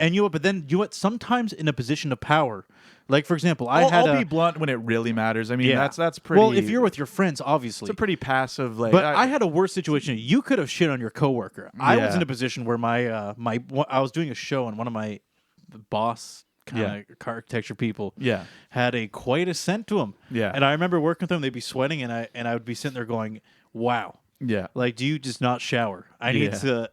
And but then sometimes in a position of power, like for example, I'll be blunt when it really matters. I mean, that's pretty. Well, if you're with your friends, obviously, it's a pretty passive. Like, but I had a worse situation. You could have shit on your coworker. I was Yeah. in a position where I was doing a show, and one of my boss kind of architecture people had quite a scent to him. Yeah. And I remember working with them. They'd be sweating, and I would be sitting there going, "Wow." Yeah. Like, do you just not shower? I need to.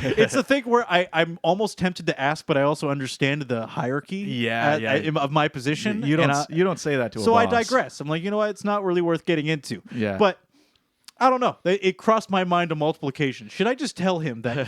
It's a thing where I'm almost tempted to ask, but I also understand the hierarchy of my position. You don't say that to a boss. So I digress. I'm like, you know what? It's not really worth getting into. Yeah. But I don't know. It crossed my mind on multiple occasions. Should I just tell him that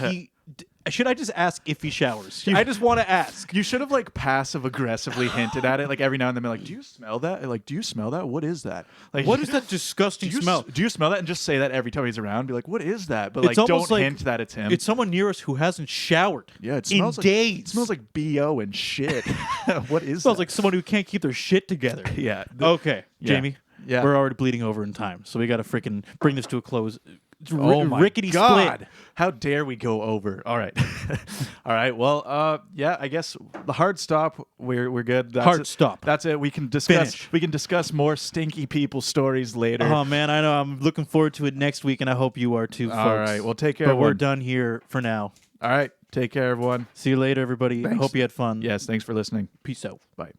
should I just ask if he showers? I just want to ask. You should have like passive aggressively hinted at it, like every now and then, be like, "Do you smell that? Like, do you smell that? What is that? Like, What is that disgusting smell? Do you smell that?" And just say that every time he's around. Be like, "What is that?" But like, It's almost don't like hint that it's him. It's someone near us who hasn't showered. Yeah, it smells in like days. It smells like BO and shit. What is Smells that? like someone who can't keep their shit together. Yeah. Okay, Yeah. Jamie. Yeah. We're already bleeding over in time, so we got to freaking bring this to a close. Oh my rickety God. split. How dare we go over? All right. All right. Well, yeah, I guess the hard stop, we're good. That's Hard it. stop. That's it. We can discuss Finish. we can discuss more stinky people stories later. Oh man, I know. I'm looking forward to it next week, and I hope you are too, folks. All right. Well, take care, But we're everyone. done here for now. All right. Take care, everyone. See you later, everybody. I Thanks. hope you had fun. Yes, thanks for listening. Peace out. Bye.